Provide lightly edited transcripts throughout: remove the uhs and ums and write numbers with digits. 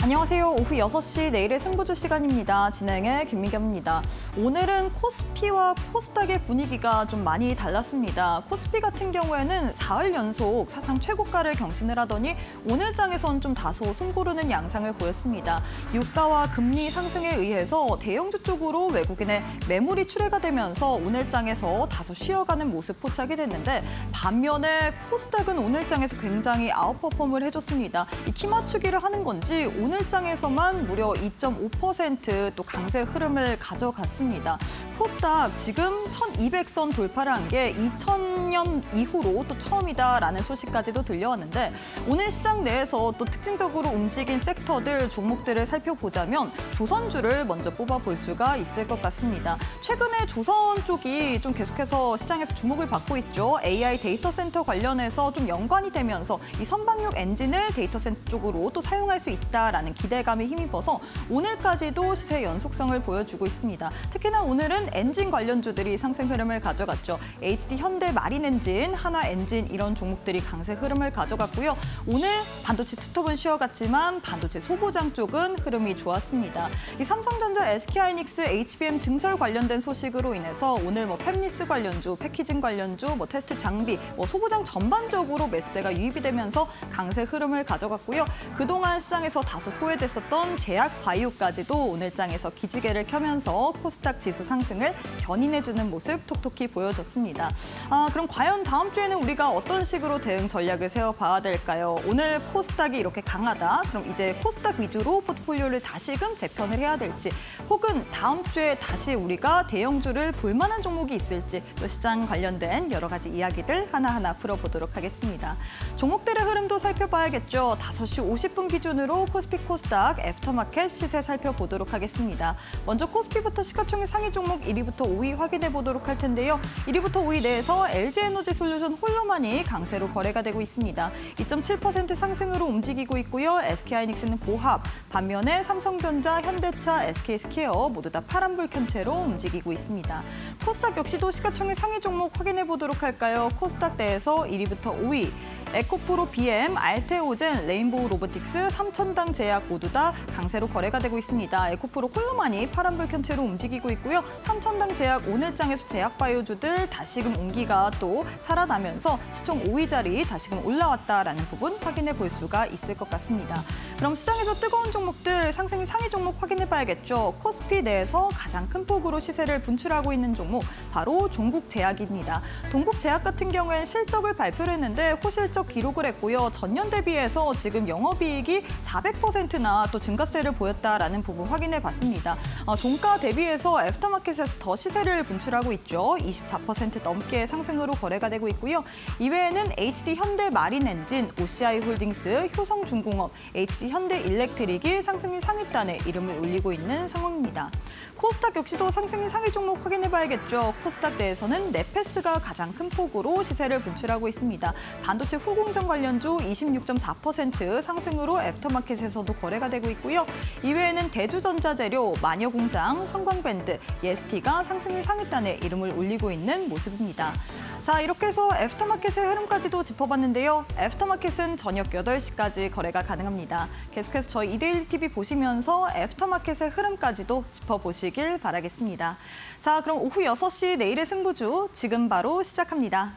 안녕하세요. 오후 6시 내일의 승부주 시간입니다. 진행의 김미경입니다. 오늘은 코스피와 코스닥의 분위기가 좀 많이 달랐습니다. 코스피 같은 경우에는 4일 연속 사상 최고가를 경신을 하더니 오늘 장에선 좀 다소 숨고르는 양상을 보였습니다. 유가와 금리 상승에 의해서 대형주 쪽으로 외국인의 매물이 출회가 되면서 오늘 장에서 다소 쉬어가는 모습 포착이 됐는데 반면에 코스닥은 오늘 장에서 굉장히 아웃퍼폼을 해줬습니다. 이 키 맞추기를 하는 건지 오늘 장에서만 무려 2.5% 또 강세 흐름을 가져갔습니다. 코스닥 지금 1200선 돌파를 한 게 2000년 이후로 또 처음이다라는 소식까지도 들려왔는데 오늘 시장 내에서 또 특징적으로 움직인 섹터들, 종목들을 살펴보자면 조선주를 먼저 뽑아볼 수가 있을 것 같습니다. 최근에 조선 쪽이 좀 계속해서 시장에서 주목을 받고 있죠. AI 데이터 센터 관련해서 좀 연관이 되면서 이 선박용 엔진을 데이터 센터 쪽으로 또 사용할 수 있다라는 기대감에 힘입어서 오늘까지도 시세 연속성을 보여주고 있습니다. 특히나 오늘은 엔진 관련주들이 상승 흐름을 가져갔죠. HD 현대 마린 엔진, 한화 엔진 이런 종목들이 강세 흐름을 가져갔고요. 오늘 반도체 투톱은 쉬어갔지만 반도체 소부장 쪽은 흐름이 좋았습니다. 이 삼성전자, SK하이닉스, HBM 증설 관련된 소식으로 인해서 오늘 팹리스 관련주, 패키징 관련주, 테스트 장비, 소부장 전반적으로 매수세가 유입이 되면서 강세 흐름을 가져갔고요. 그동안 시장에서 다소 소외됐었던 제약 바이오까지도 오늘 장에서 기지개를 켜면서 코스닥 지수 상승을 견인해주는 모습 톡톡히 보여줬습니다. 그럼 과연 다음 주에는 우리가 어떤 식으로 대응 전략을 세워봐야 될까요? 오늘 코스닥이 이렇게 강하다. 그럼 이제 코스닥 위주로 포트폴리오를 다시금 재편을 해야 될지 혹은 다음 주에 다시 우리가 대형주를 볼만한 종목이 있을지 또 시장 관련된 여러 가지 이야기들 하나하나 풀어보도록 하겠습니다. 종목들의 흐름도 살펴봐야겠죠. 5시 50분 기준으로 코스피 코스닥 애프터마켓 시세 살펴보도록 하겠습니다. 먼저 코스피부터 시가총액 상위 종목 1위부터 5위 확인해 보도록 할 텐데요. 1위부터 5위 내에서 LG에너지솔루션 홀로만이 강세로 거래가 되고 있습니다. 2.7% 상승으로 움직이고 있고요. SK하이닉스는 보합, 반면에 삼성전자, 현대차, SK스퀘어 모두 다 파란불 켠 채로 움직이고 있습니다. 코스닥 역시도 시가총액 상위 종목 확인해 보도록 할까요? 코스닥 내에서 1위부터 5위. 에코프로 BM, 알테오젠, 레인보우 로보틱스, 삼천당 제약 모두 다 강세로 거래가 되고 있습니다. 에코프로 홀로만이 파란불 켠 채로 움직이고 있고요. 삼천당 제약 오늘 장에서 제약 바이오주들 다시금 온기가 또 살아나면서 시총 5위 자리 다시금 올라왔다라는 부분 확인해 볼 수가 있을 것 같습니다. 그럼 시장에서 뜨거운 종목들 상승 상위 종목 확인해 봐야겠죠. 코스피 내에서 가장 큰 폭으로 시세를 분출하고 있는 종목 바로 종국제약입니다. 동국제약 같은 경우에는 실적을 발표를 했는데 호실적 기록을 했고요. 전년 대비해서 지금 영업이익이 400%나 또 증가세를 보였다라는 부분 확인해 봤습니다. 종가 대비해서 애프터마켓에서 더 시세를 분출하고 있죠. 24% 넘게 상승으로 거래가 되고 있고요. 이외에는 HD 현대 마린 엔진, OCI 홀딩스, 효성중공업, HD 현대 일렉트릭이 상승인 상위단에 이름을 올리고 있는 상황입니다. 코스닥 역시도 상승인 상위 종목 확인해 봐야겠죠. 코스닥 내에서는 네페스가 가장 큰 폭으로 시세를 분출하고 있습니다. 반도체 후공정 관련주 26.4% 상승으로 애프터마켓에서도 거래가 되고 있고요. 이외에는 대주전자재료, 마녀공장, 성광밴드, 예스티가 상승인 상위단에 이름을 올리고 있는 모습입니다. 자, 이렇게 해서 애프터마켓의 흐름까지도 짚어봤는데요. 애프터마켓은 저녁 8시까지 거래가 가능합니다. 계속해서 저희 이데일리TV 보시면서 애프터마켓의 흐름까지도 짚어보시길 바라겠습니다. 자, 그럼 오후 6시 내일의 승부주 지금 바로 시작합니다.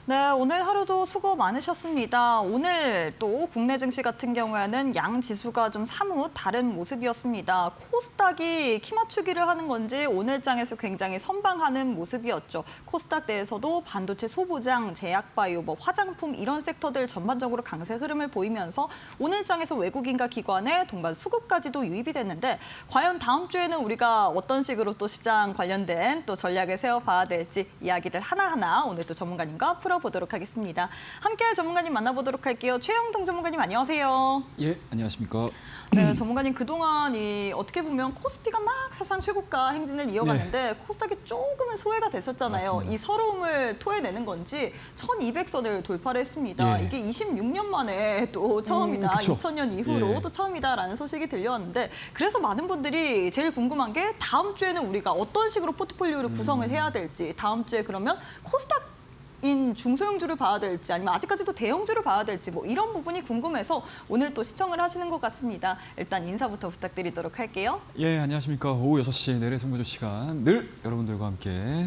네, 오늘 하루도 수고 많으셨습니다. 오늘 또 국내 증시 같은 경우에는 양 지수가 좀 사뭇 다른 모습이었습니다. 코스닥이 키 맞추기를 하는 건지 오늘 장에서 굉장히 선방하는 모습이었죠. 코스닥 내에서도 반도체 소부장, 제약바이오, 화장품 이런 섹터들 전반적으로 강세 흐름을 보이면서 오늘 장에서 외국인과 기관의 동반 수급까지도 유입이 됐는데 과연 다음 주에는 우리가 어떤 식으로 또 시장 관련된 또 전략을 세워봐야 될지 이야기들 하나하나 오늘 또 전문가님과 풀어보도록 하겠습니다. 함께할 전문가님 만나보도록 할게요. 최영동 전문가님 안녕하세요. 예, 안녕하십니까. 네, 전문가님 그동안 어떻게 보면 코스피가 막 사상 최고가 행진을 이어갔는데 코스닥이 조금은 소외가 됐었잖아요. 맞습니다. 이 서러움을 토해내는 건지 1200선을 돌파를 했습니다. 예. 이게 26년 만에 또 처음이다. 그쵸. 2000년 이후로 예. 또 처음이다라는 소식이 들려왔는데 그래서 많은 분들이 제일 궁금한 게 다음 주에는 우리가 어떤 식으로 포트폴리오를 구성을 해야 될지 다음 주에 그러면 코스닥 인 중소형주를 봐야 될지 아니면 아직까지도 대형주를 봐야 될지 이런 부분이 궁금해서 오늘 또 시청을 하시는 것 같습니다. 일단 인사부터 부탁드리도록 할게요. 예, 안녕하십니까. 오후 6시 내래 승부조 시간 늘 여러분들과 함께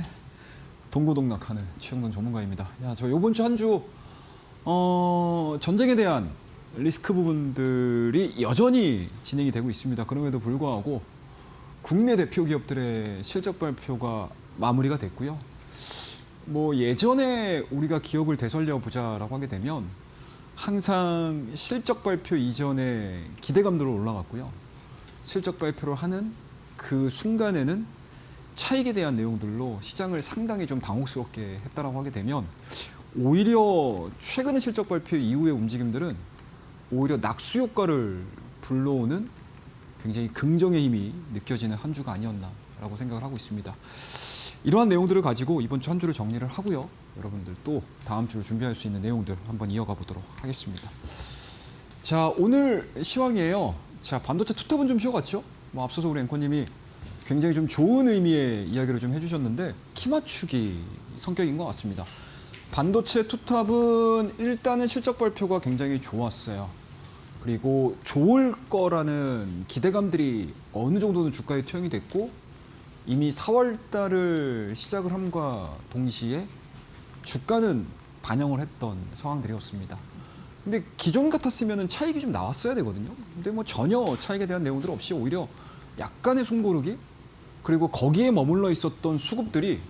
동고동락하는 최영동 전문가입니다. 야, 저 이번 주 한 주 전쟁에 대한 리스크 부분들이 여전히 진행이 되고 있습니다. 그럼에도 불구하고 국내 대표 기업들의 실적 발표가 마무리가 됐고요. 예전에 우리가 기억을 되살려 보자라고 하게 되면 항상 실적 발표 이전에 기대감들로 올라갔고요. 실적 발표를 하는 그 순간에는 차익에 대한 내용들로 시장을 상당히 좀 당혹스럽게 했다라고 하게 되면 오히려 최근의 실적 발표 이후의 움직임들은 오히려 낙수 효과를 불러오는 굉장히 긍정의 힘이 느껴지는 한 주가 아니었나라고 생각을 하고 있습니다. 이러한 내용들을 가지고 이번 주 한 주를 정리를 하고요. 여러분들 또 다음 주를 준비할 수 있는 내용들 한번 이어가 보도록 하겠습니다. 자, 오늘 시황이에요. 자, 반도체 투탑은 좀 쉬어갔죠? 앞서서 우리 앵커님이 굉장히 좀 좋은 의미의 이야기를 좀 해주셨는데 키 맞추기 성격인 것 같습니다. 반도체 투탑은 일단은 실적 발표가 굉장히 좋았어요. 그리고 좋을 거라는 기대감들이 어느 정도는 주가에 투영이 됐고 이미 4월 달을 시작을 함과 동시에 주가는 반영을 했던 상황들이었습니다. 근데 기존 같았으면 차익이 좀 나왔어야 되거든요. 근데 전혀 차익에 대한 내용들 없이 오히려 약간의 숨고르기 그리고 거기에 머물러 있었던 수급들이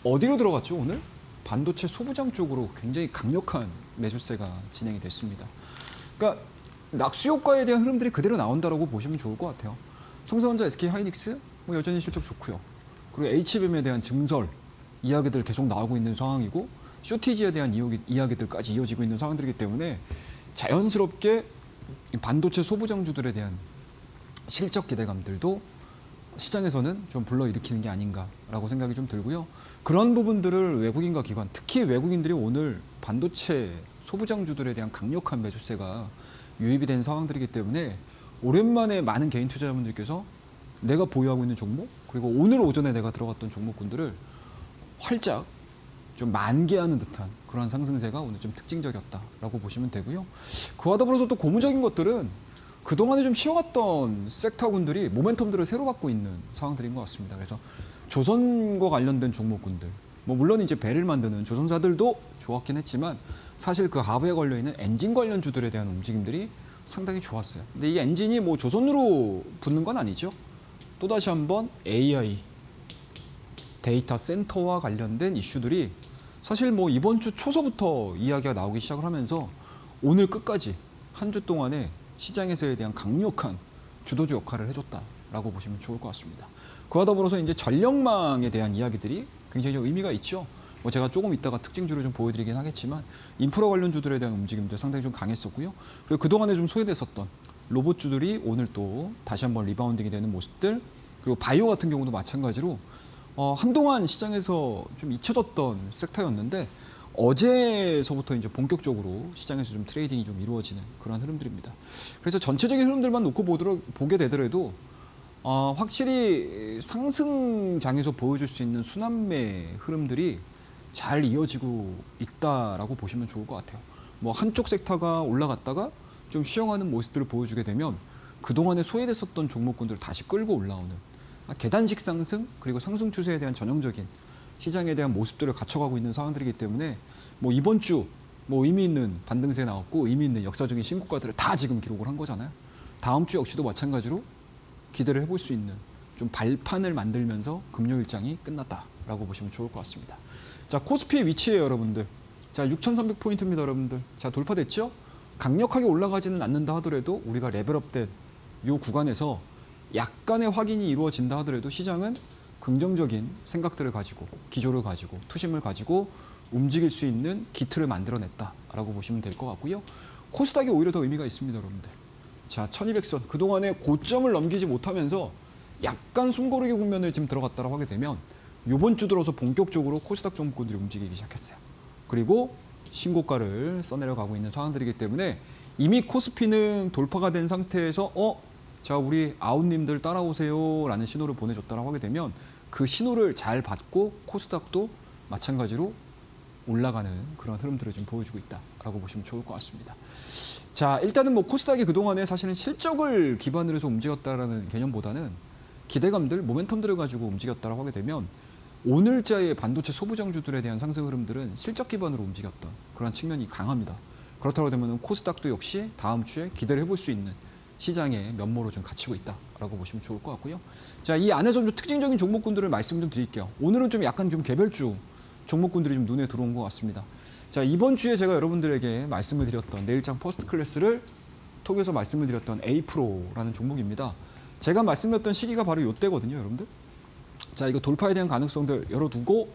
어디로 들어갔죠, 오늘? 반도체 소부장 쪽으로 굉장히 강력한 매수세가 진행이 됐습니다. 그러니까 낙수 효과에 대한 흐름들이 그대로 나온다라고 보시면 좋을 것 같아요. 삼성전자, SK하이닉스 여전히 실적 좋고요. 그리고 HBM에 대한 증설 이야기들 계속 나오고 있는 상황이고 쇼티지에 대한 이야기들까지 이어지고 있는 상황들이기 때문에 자연스럽게 반도체 소부장주들에 대한 실적 기대감들도 시장에서는 좀 불러일으키는 게 아닌가라고 생각이 좀 들고요. 그런 부분들을 외국인과 기관, 특히 외국인들이 오늘 반도체 소부장주들에 대한 강력한 매수세가 유입이 된 상황들이기 때문에 오랜만에 많은 개인 투자자분들께서 내가 보유하고 있는 종목 그리고 오늘 오전에 내가 들어갔던 종목군들을 활짝 좀 만개하는 듯한 그런 상승세가 오늘 좀 특징적이었다라고 보시면 되고요. 그와 더불어서 또 고무적인 것들은 그동안에 좀 쉬어갔던 섹터군들이 모멘텀들을 새로 받고 있는 상황들인 것 같습니다. 그래서 조선과 관련된 종목군들 물론 이제 배를 만드는 조선사들도 좋았긴 했지만 사실 그 하부에 걸려있는 엔진 관련주들에 대한 움직임들이 상당히 좋았어요. 근데 이 엔진이 조선으로 붙는 건 아니죠. 또다시 한번 AI, 데이터 센터와 관련된 이슈들이 사실 이번 주 초서부터 이야기가 나오기 시작을 하면서 오늘 끝까지 한 주 동안에 시장에서에 대한 강력한 주도주 역할을 해줬다라고 보시면 좋을 것 같습니다. 그와 더불어서 이제 전력망에 대한 이야기들이 굉장히 의미가 있죠. 제가 조금 이따가 특징주를 좀 보여드리긴 하겠지만 인프라 관련주들에 대한 움직임들 상당히 좀 강했었고요. 그리고 그동안에 좀 소외됐었던 로봇주들이 오늘 또 다시 한번 리바운딩이 되는 모습들 그리고 바이오 같은 경우도 마찬가지로 한동안 시장에서 좀 잊혀졌던 섹터였는데 어제서부터 이제 본격적으로 시장에서 좀 트레이딩이 좀 이루어지는 그런 흐름들입니다. 그래서 전체적인 흐름들만 놓고 보게 되더라도 확실히 상승장에서 보여줄 수 있는 순환매 흐름들이 잘 이어지고 있다라고 보시면 좋을 것 같아요. 한쪽 섹터가 올라갔다가 좀 쉬어가는 모습들을 보여주게 되면 그동안에 소외됐었던 종목군들을 다시 끌고 올라오는 계단식 상승 그리고 상승 추세에 대한 전형적인 시장에 대한 모습들을 갖춰가고 있는 상황들이기 때문에 뭐 이번 주 뭐 의미 있는 반등세 나왔고 의미 있는 역사적인 신고가들을 다 지금 기록을 한 거잖아요. 다음 주 역시도 마찬가지로 기대를 해볼 수 있는 좀 발판을 만들면서 금요 일장이 끝났다라고 보시면 좋을 것 같습니다. 자, 코스피의 위치예요, 여러분들. 자, 6,300포인트입니다, 여러분들. 자, 돌파됐죠? 강력하게 올라가지는 않는다 하더라도 우리가 레벨업된 이 구간에서 약간의 확인이 이루어진다 하더라도 시장은 긍정적인 생각들을 가지고 기조를 가지고 투심을 가지고 움직일 수 있는 기틀을 만들어냈다라고 보시면 될 것 같고요. 코스닥이 오히려 더 의미가 있습니다, 여러분들. 자, 1200선 그동안에 고점을 넘기지 못하면서 약간 숨고르기 국면을 지금 들어갔다고 하게 되면 이번 주 들어서 본격적으로 코스닥 종목군들이 움직이기 시작했어요. 그리고 신고가를 써내려가고 있는 상황들이기 때문에 이미 코스피는 돌파가 된 상태에서 자, 우리 아웃님들 따라오세요라는 신호를 보내줬다고 하게 되면 그 신호를 잘 받고 코스닥도 마찬가지로 올라가는 그런 흐름들을 좀 보여주고 있다라고 보시면 좋을 것 같습니다. 자, 일단은 뭐 코스닥이 그동안에 사실은 실적을 기반으로 해서 움직였다라는 개념보다는 기대감들, 모멘텀들을 가지고 움직였다라고 하게 되면 오늘자의 반도체 소부장주들에 대한 상승 흐름들은 실적 기반으로 움직였던 그런 측면이 강합니다. 그렇다고 되면 코스닥도 역시 다음 주에 기대를 해볼 수 있는 시장의 면모로 좀 갖추고 있다라고 보시면 좋을 것 같고요. 자, 이 안에 좀 특징적인 종목군들을 말씀 좀 드릴게요. 오늘은 좀 약간 좀 개별주 종목군들이 좀 눈에 들어온 것 같습니다. 자, 이번 주에 제가 여러분들에게 말씀을 드렸던 내일장 퍼스트 클래스를 통해서 말씀을 드렸던 A-프로라는 종목입니다. 제가 말씀드렸던 시기가 바로 이때거든요, 여러분들. 자, 이거 돌파에 대한 가능성들 열어두고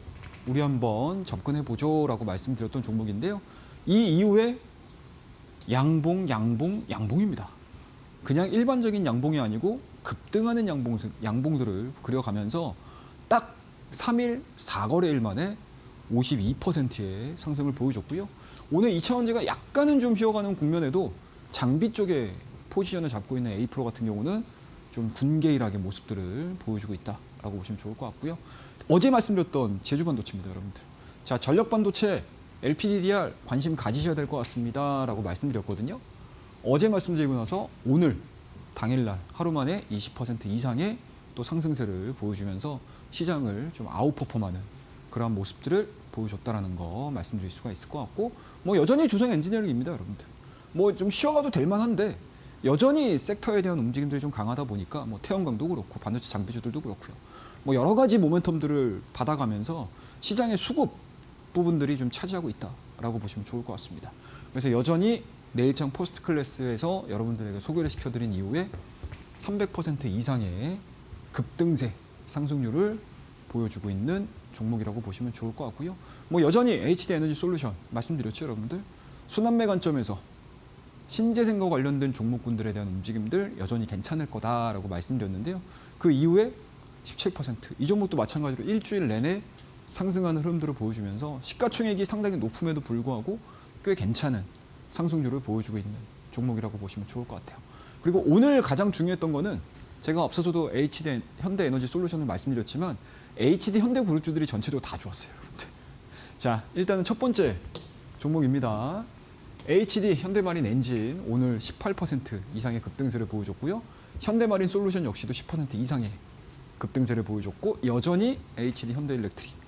우리 한번 접근해보죠라고 말씀드렸던 종목인데요. 이 이후에 양봉입니다. 그냥 일반적인 양봉이 아니고 급등하는 양봉들을 그려가면서 딱 3일 4거래일 만에 52%의 상승을 보여줬고요. 오늘 2차원지가 약간은 좀 쉬어가는 국면에도 장비 쪽에 포지션을 잡고 있는 A-프로 같은 경우는 좀 군계일하게 모습들을 보여주고 있다라고 보시면 좋을 것 같고요. 어제 말씀드렸던 제주반도체입니다, 여러분들. 자, 전력반도체 LPDDR 관심 가지셔야 될 것 같습니다라고 말씀드렸거든요. 어제 말씀드리고 나서 오늘 당일날 하루 만에 20% 이상의 또 상승세를 보여주면서 시장을 좀 아웃퍼폼하는 그러한 모습들을 보여줬다라는 거 말씀드릴 수가 있을 것 같고, 뭐 여전히 주성 엔지니어링입니다, 여러분들. 뭐 좀 쉬어가도 될 만한데 여전히 섹터에 대한 움직임들이 좀 강하다 보니까 뭐 태양광도 그렇고 반도체 장비주들도 그렇고요. 뭐 여러 가지 모멘텀들을 받아가면서 시장의 수급 부분들이 좀 차지하고 있다라고 보시면 좋을 것 같습니다. 그래서 여전히 내일장 포스트 클래스에서 여러분들에게 소개를 시켜드린 이후에 300% 이상의 급등세 상승률을 보여주고 있는 종목이라고 보시면 좋을 것 같고요. 뭐 여전히 HD 에너지 솔루션 말씀드렸죠, 여러분들. 순환매 관점에서 신재생과 관련된 종목군들에 대한 움직임들 여전히 괜찮을 거다라고 말씀드렸는데요. 그 이후에 17%, 이 종목도 마찬가지로 일주일 내내 상승하는 흐름들을 보여주면서 시가총액이 상당히 높음에도 불구하고 꽤 괜찮은 상승률을 보여주고 있는 종목이라고 보시면 좋을 것 같아요. 그리고 오늘 가장 중요했던 거는 제가 앞서서도 HD 현대에너지 솔루션을 말씀드렸지만 HD 현대그룹주들이 전체적으로 다 좋았어요, 여러분들. 자, 일단은 첫 번째 종목입니다. HD 현대마린 엔진 오늘 18% 이상의 급등세를 보여줬고요. 현대마린 솔루션 역시도 10% 이상의 급등세를 보여줬고, 여전히 HD 현대일렉트릭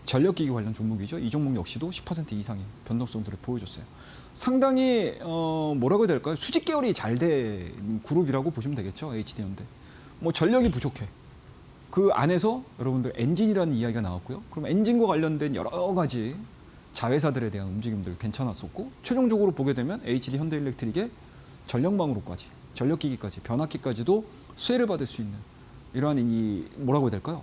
전력기기 관련 종목이죠. 이 종목 역시도 10% 이상의 변동성들을 보여줬어요. 상당히 뭐라고 해야 될까요? 수직 계열이 잘 된 그룹이라고 보시면 되겠죠. HD 현대. 뭐 전력이 부족해. 그 안에서 여러분들 엔진이라는 이야기가 나왔고요. 그럼 엔진과 관련된 여러 가지 자회사들에 대한 움직임들 괜찮았었고, 최종적으로 보게 되면 HD 현대일렉트릭의 전력망으로까지, 전력기기까지, 변압기까지도 수혜를 받을 수 있는 이러한 이 뭐라고 해야 될까요?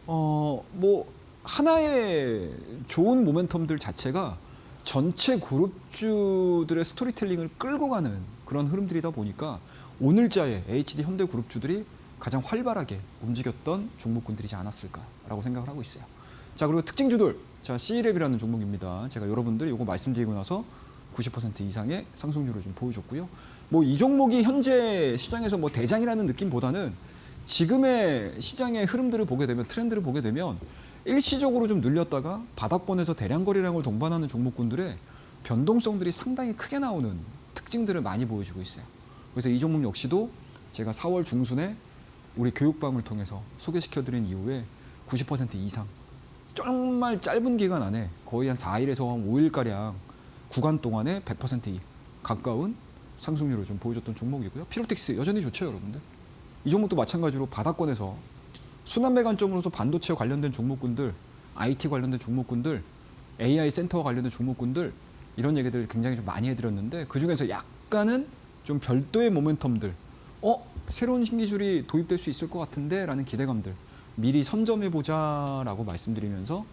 뭐 하나의 좋은 모멘텀들 자체가 전체 그룹주들의 스토리텔링을 끌고 가는 그런 흐름들이다 보니까 오늘자의 HD 현대 그룹주들이 가장 활발하게 움직였던 종목군들이지 않았을까라고 생각을 하고 있어요. 자, 그리고 특징주들. 자, C랩이라는 종목입니다. 제가 여러분들 이거 말씀드리고 나서 90% 이상의 상승률을 좀 보여줬고요. 뭐 이 종목이 현재 시장에서 뭐 대장이라는 느낌보다는 지금의 시장의 흐름들을 보게 되면, 트렌드를 보게 되면 일시적으로 좀 늘렸다가 바닥권에서 대량 거래량을 동반하는 종목군들의 변동성들이 상당히 크게 나오는 특징들을 많이 보여주고 있어요. 그래서 이 종목 역시도 제가 4월 중순에 우리 교육방을 통해서 소개시켜드린 이후에 90% 이상 정말 짧은 기간 안에 거의 한 4일에서 한 5일가량 구간 동안에 100% 가까운 상승률을 좀 보여줬던 종목이고요. 피로텍스 여전히 좋죠, 여러분들. 이 종목도 마찬가지로 바닥권에서 순환매 관점으로서 반도체와 관련된 종목군들, IT 관련된 종목군들, AI 센터와 관련된 종목군들 이런 얘기들 굉장히 좀 많이 해드렸는데 그중에서 약간은 좀 별도의 모멘텀들, 새로운 신기술이 도입될 수 있을 것 같은데 라는 기대감들 미리 선점해보자라고 말씀드리면서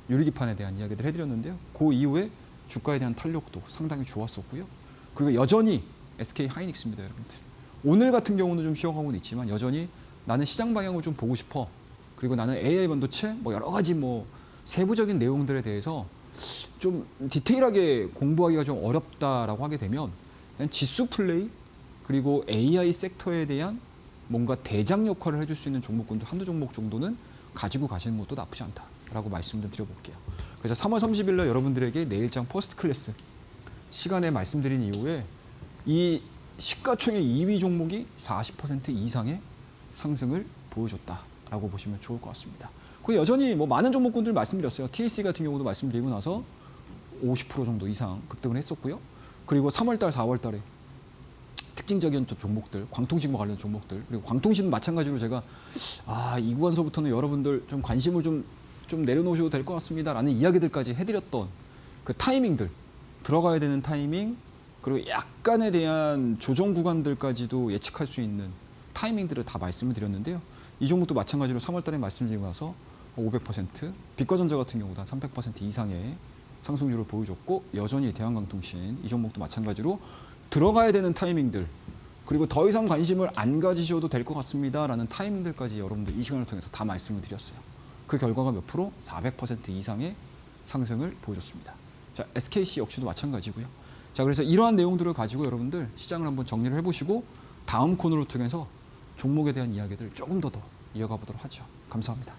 유리기판에 대한 이야기들 해드렸는데요. 그 이후에 주가에 대한 탄력도 상당히 좋았었고요. 그리고 여전히 SK 하이닉스입니다, 여러분들. 오늘 같은 경우는 좀 쉬어가고는 있지만 여전히 나는 시장 방향을 좀 보고 싶어. 그리고 나는 AI 반도체 뭐 여러 가지 뭐 세부적인 내용들에 대해서 좀 디테일하게 공부하기가 좀 어렵다라고 하게 되면 그냥 지수 플레이 그리고 AI 섹터에 대한 뭔가 대장 역할을 해줄 수 있는 종목군들 한두 종목 정도는 가지고 가시는 것도 나쁘지 않다라고 말씀 좀 드려볼게요. 그래서 3월 30일 날 여러분들에게 내일장 퍼스트 클래스 시간에 말씀드린 이후에 이 시가총액 2위 종목이 40% 이상의 상승을 보여줬다라고 보시면 좋을 것 같습니다. 그리고 여전히 뭐 많은 종목군들 말씀드렸어요. TSC 같은 경우도 말씀드리고 나서 50% 정도 이상 급등을 했었고요. 그리고 3월달, 4월달에 특징적인 종목들, 광통신과 관련 종목들, 그리고 광통신은 마찬가지로 제가 이 구간서부터는 여러분들 좀 관심을 좀 내려놓으셔도 될 것 같습니다라는 이야기들까지 해드렸던 그 타이밍들, 들어가야 되는 타이밍, 그리고 약간에 대한 조정 구간들까지도 예측할 수 있는 타이밍들을 다 말씀을 드렸는데요. 이 종목도 마찬가지로 3월달에 말씀드리고 나서 500%, 빛과전자 같은 경우도 한 300% 이상의 상승률을 보여줬고 여전히 대한광통신 이 종목도 마찬가지로 들어가야 되는 타이밍들 그리고 더 이상 관심을 안 가지셔도 될 것 같습니다라는 타이밍들까지 여러분들 이 시간을 통해서 다 말씀을 드렸어요. 그 결과가 몇 프로? 400% 이상의 상승을 보여줬습니다. 자, SKC 역시도 마찬가지고요. 자, 그래서 이러한 내용들을 가지고 여러분들 시장을 한번 정리를 해보시고 다음 코너를 통해서 종목에 대한 이야기들을 조금 더 이어가 보도록 하죠. 감사합니다.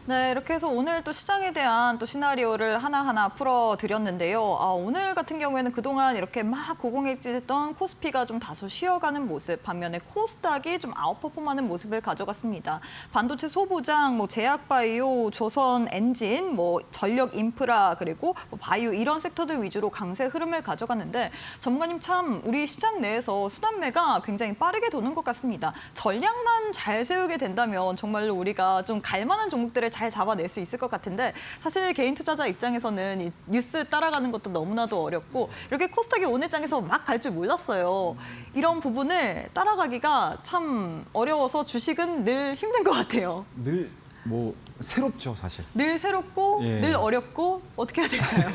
네, 이렇게 해서 오늘 또 시장에 대한 또 시나리오를 하나하나 풀어드렸는데요. 오늘 같은 경우에는 그동안 이렇게 막 고공행진했던 코스피가 좀 다소 쉬어가는 모습, 반면에 코스닥이 좀 아웃퍼폼하는 모습을 가져갔습니다. 반도체 소부장, 뭐 제약바이오, 조선 엔진, 뭐 전력 인프라, 그리고 뭐 바이오 이런 섹터들 위주로 강세 흐름을 가져갔는데 전문가님 참 우리 시장 내에서 순환매가 굉장히 빠르게 도는 것 같습니다. 전략만 잘 세우게 된다면 정말로 우리가 좀 갈만한 종목들을 잘 잡아낼 수 있을 것 같은데 사실 개인 투자자 입장에서는 이 뉴스 따라가는 것도 너무나도 어렵고 이렇게 코스닥이 오늘 장에서 막 갈 줄 몰랐어요. 이런 부분을 따라가기가 참 어려워서 주식은 늘 힘든 것 같아요. 늘 뭐 새롭죠, 사실. 늘 새롭고 늘 어렵고 어떻게 해야 될까요?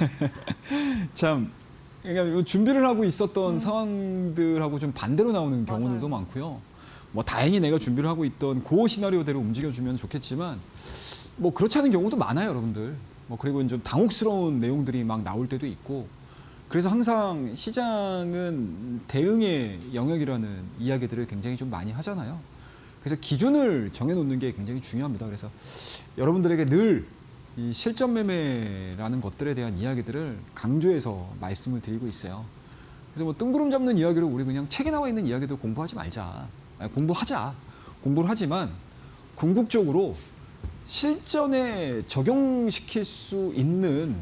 참 그러니까 준비를 하고 있었던 상황들하고 좀 반대로 나오는 경우들도 맞아요. 많고요. 뭐 다행히 내가 준비를 하고 있던 그 시나리오대로 움직여주면 좋겠지만 뭐 그렇지 않은 경우도 많아요, 여러분들. 뭐 그리고 좀 당혹스러운 내용들이 막 나올 때도 있고. 그래서 항상 시장은 대응의 영역이라는 이야기들을 굉장히 좀 많이 하잖아요. 그래서 기준을 정해놓는 게 굉장히 중요합니다. 그래서 여러분들에게 늘 이 실전 매매라는 것들에 대한 이야기들을 강조해서 말씀을 드리고 있어요. 그래서 뭐 뜬구름 잡는 이야기로 우리 그냥 책에 나와 있는 이야기들 공부하지 말자. 아니, 공부하자. 공부를 하지만 궁극적으로 실전에 적용시킬 수 있는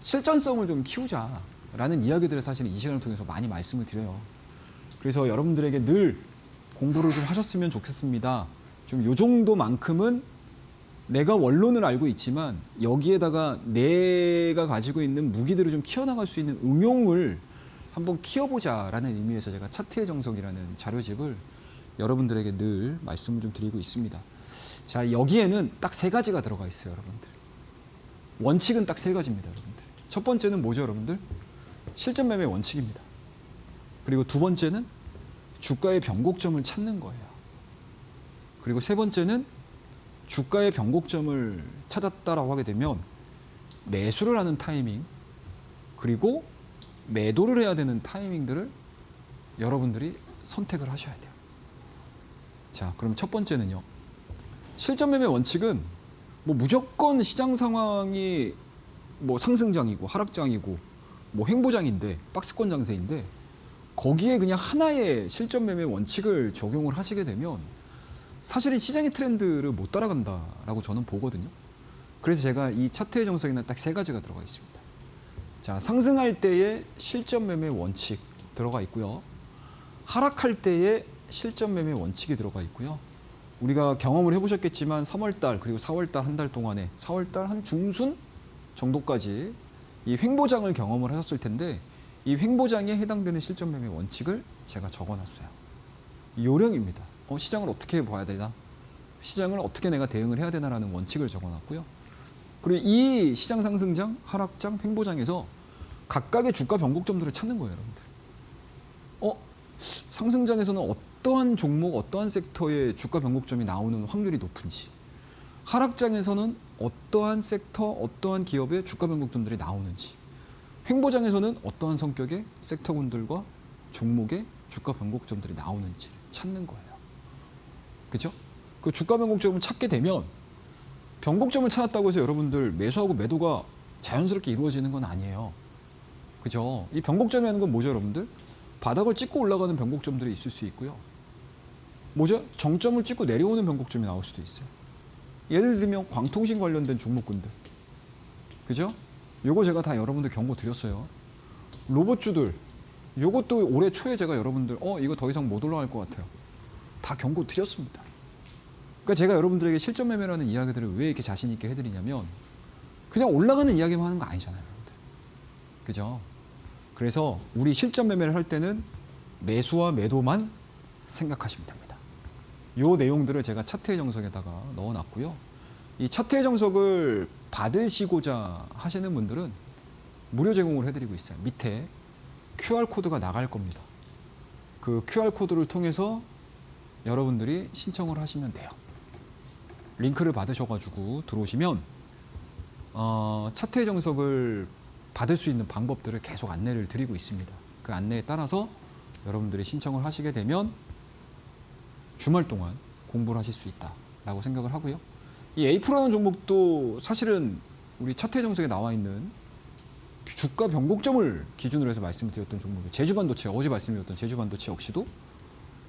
실전성을 좀 키우자라는 이야기들을 사실은 이 시간을 통해서 많이 말씀을 드려요. 그래서 여러분들에게 늘 공부를 좀 하셨으면 좋겠습니다. 좀 요 정도만큼은 내가 원론을 알고 있지만 여기에다가 내가 가지고 있는 무기들을 좀 키워나갈 수 있는 응용을 한번 키워보자라는 의미에서 제가 차트의 정석이라는 자료집을 여러분들에게 늘 말씀을 좀 드리고 있습니다. 자, 여기에는 딱 3가지가 들어가 있어요, 여러분들. 원칙은 딱 3가지입니다, 여러분들. 첫 번째는 뭐죠, 여러분들? 실전 매매 원칙입니다. 그리고 두 번째는 주가의 변곡점을 찾는 거예요. 그리고 세 번째는 주가의 변곡점을 찾았다라고 하게 되면 매수를 하는 타이밍, 그리고 매도를 해야 되는 타이밍들을 여러분들이 선택을 하셔야 돼요. 자, 그럼 첫 번째는요. 실전 매매 원칙은 뭐 무조건 시장 상황이 뭐 상승장이고 하락장이고 뭐 횡보장인데 박스권 장세인데 거기에 그냥 하나의 실전 매매 원칙을 적용을 하시게 되면 사실은 시장의 트렌드를 못 따라간다라고 저는 보거든요. 그래서 제가 이 차트의 정석에는 딱 세 가지가 들어가 있습니다. 자, 상승할 때의 실전 매매 원칙 들어가 있고요. 하락할 때의 실전 매매 원칙이 들어가 있고요. 우리가 경험을 해보셨겠지만 3월달 그리고 4월달 한 달 동안에 4월달 한 중순 정도까지 이 횡보장을 경험을 하셨을 텐데 이 횡보장에 해당되는 실전 매매 원칙을 제가 적어놨어요. 요령입니다. 시장을 어떻게 봐야 되나? 시장을 어떻게 내가 대응을 해야 되나라는 원칙을 적어놨고요. 그리고 이 시장 상승장, 하락장, 횡보장에서 각각의 주가 변곡점들을 찾는 거예요, 여러분들. 상승장에서는 어떠한 종목, 어떠한 섹터의 주가 변곡점이 나오는 확률이 높은지, 하락장에서는 어떠한 섹터, 어떠한 기업의 주가 변곡점들이 나오는지, 횡보장에서는 어떠한 성격의 섹터군들과 종목의 주가 변곡점들이 나오는지를 찾는 거예요. 그죠? 그 주가 변곡점을 찾게 되면 변곡점을 찾았다고 해서 여러분들 매수하고 매도가 자연스럽게 이루어지는 건 아니에요. 그죠? 이 변곡점이라는 건 뭐죠, 여러분들? 바닥을 찍고 올라가는 변곡점들이 있을 수 있고요. 뭐죠? 정점을 찍고 내려오는 변곡점이 나올 수도 있어요. 예를 들면 광통신 관련된 종목군들. 그죠? 요거 제가 다 여러분들 경고 드렸어요. 로봇주들. 요것도 올해 초에 제가 여러분들 이거 더 이상 못 올라갈 것 같아요. 다 경고 드렸습니다. 그러니까 제가 여러분들에게 실전 매매라는 이야기들을 왜 이렇게 자신 있게 해드리냐면 그냥 올라가는 이야기만 하는 거 아니잖아요, 여러분들. 그죠? 그래서 우리 실전 매매를 할 때는 매수와 매도만 생각하시면 됩니다. 요 내용들을 제가 차트의 정석에다가 넣어놨고요. 이 차트의 정석을 받으시고자 하시는 분들은 무료 제공을 해드리고 있어요. 밑에 QR코드가 나갈 겁니다. 그 QR코드를 통해서 여러분들이 신청을 하시면 돼요. 링크를 받으셔가지고 들어오시면 차트의 정석을 받을 수 있는 방법들을 계속 안내를 드리고 있습니다. 그 안내에 따라서 여러분들이 신청을 하시게 되면 주말 동안 공부를 하실 수 있다라고 생각을 하고요. 이 A-Pro라는 종목도 사실은 우리 차트의 정석에 나와 있는 주가 변곡점을 기준으로 해서 말씀을 드렸던 종목이에요. 제주반도체, 어제 말씀드렸던 제주반도체 역시도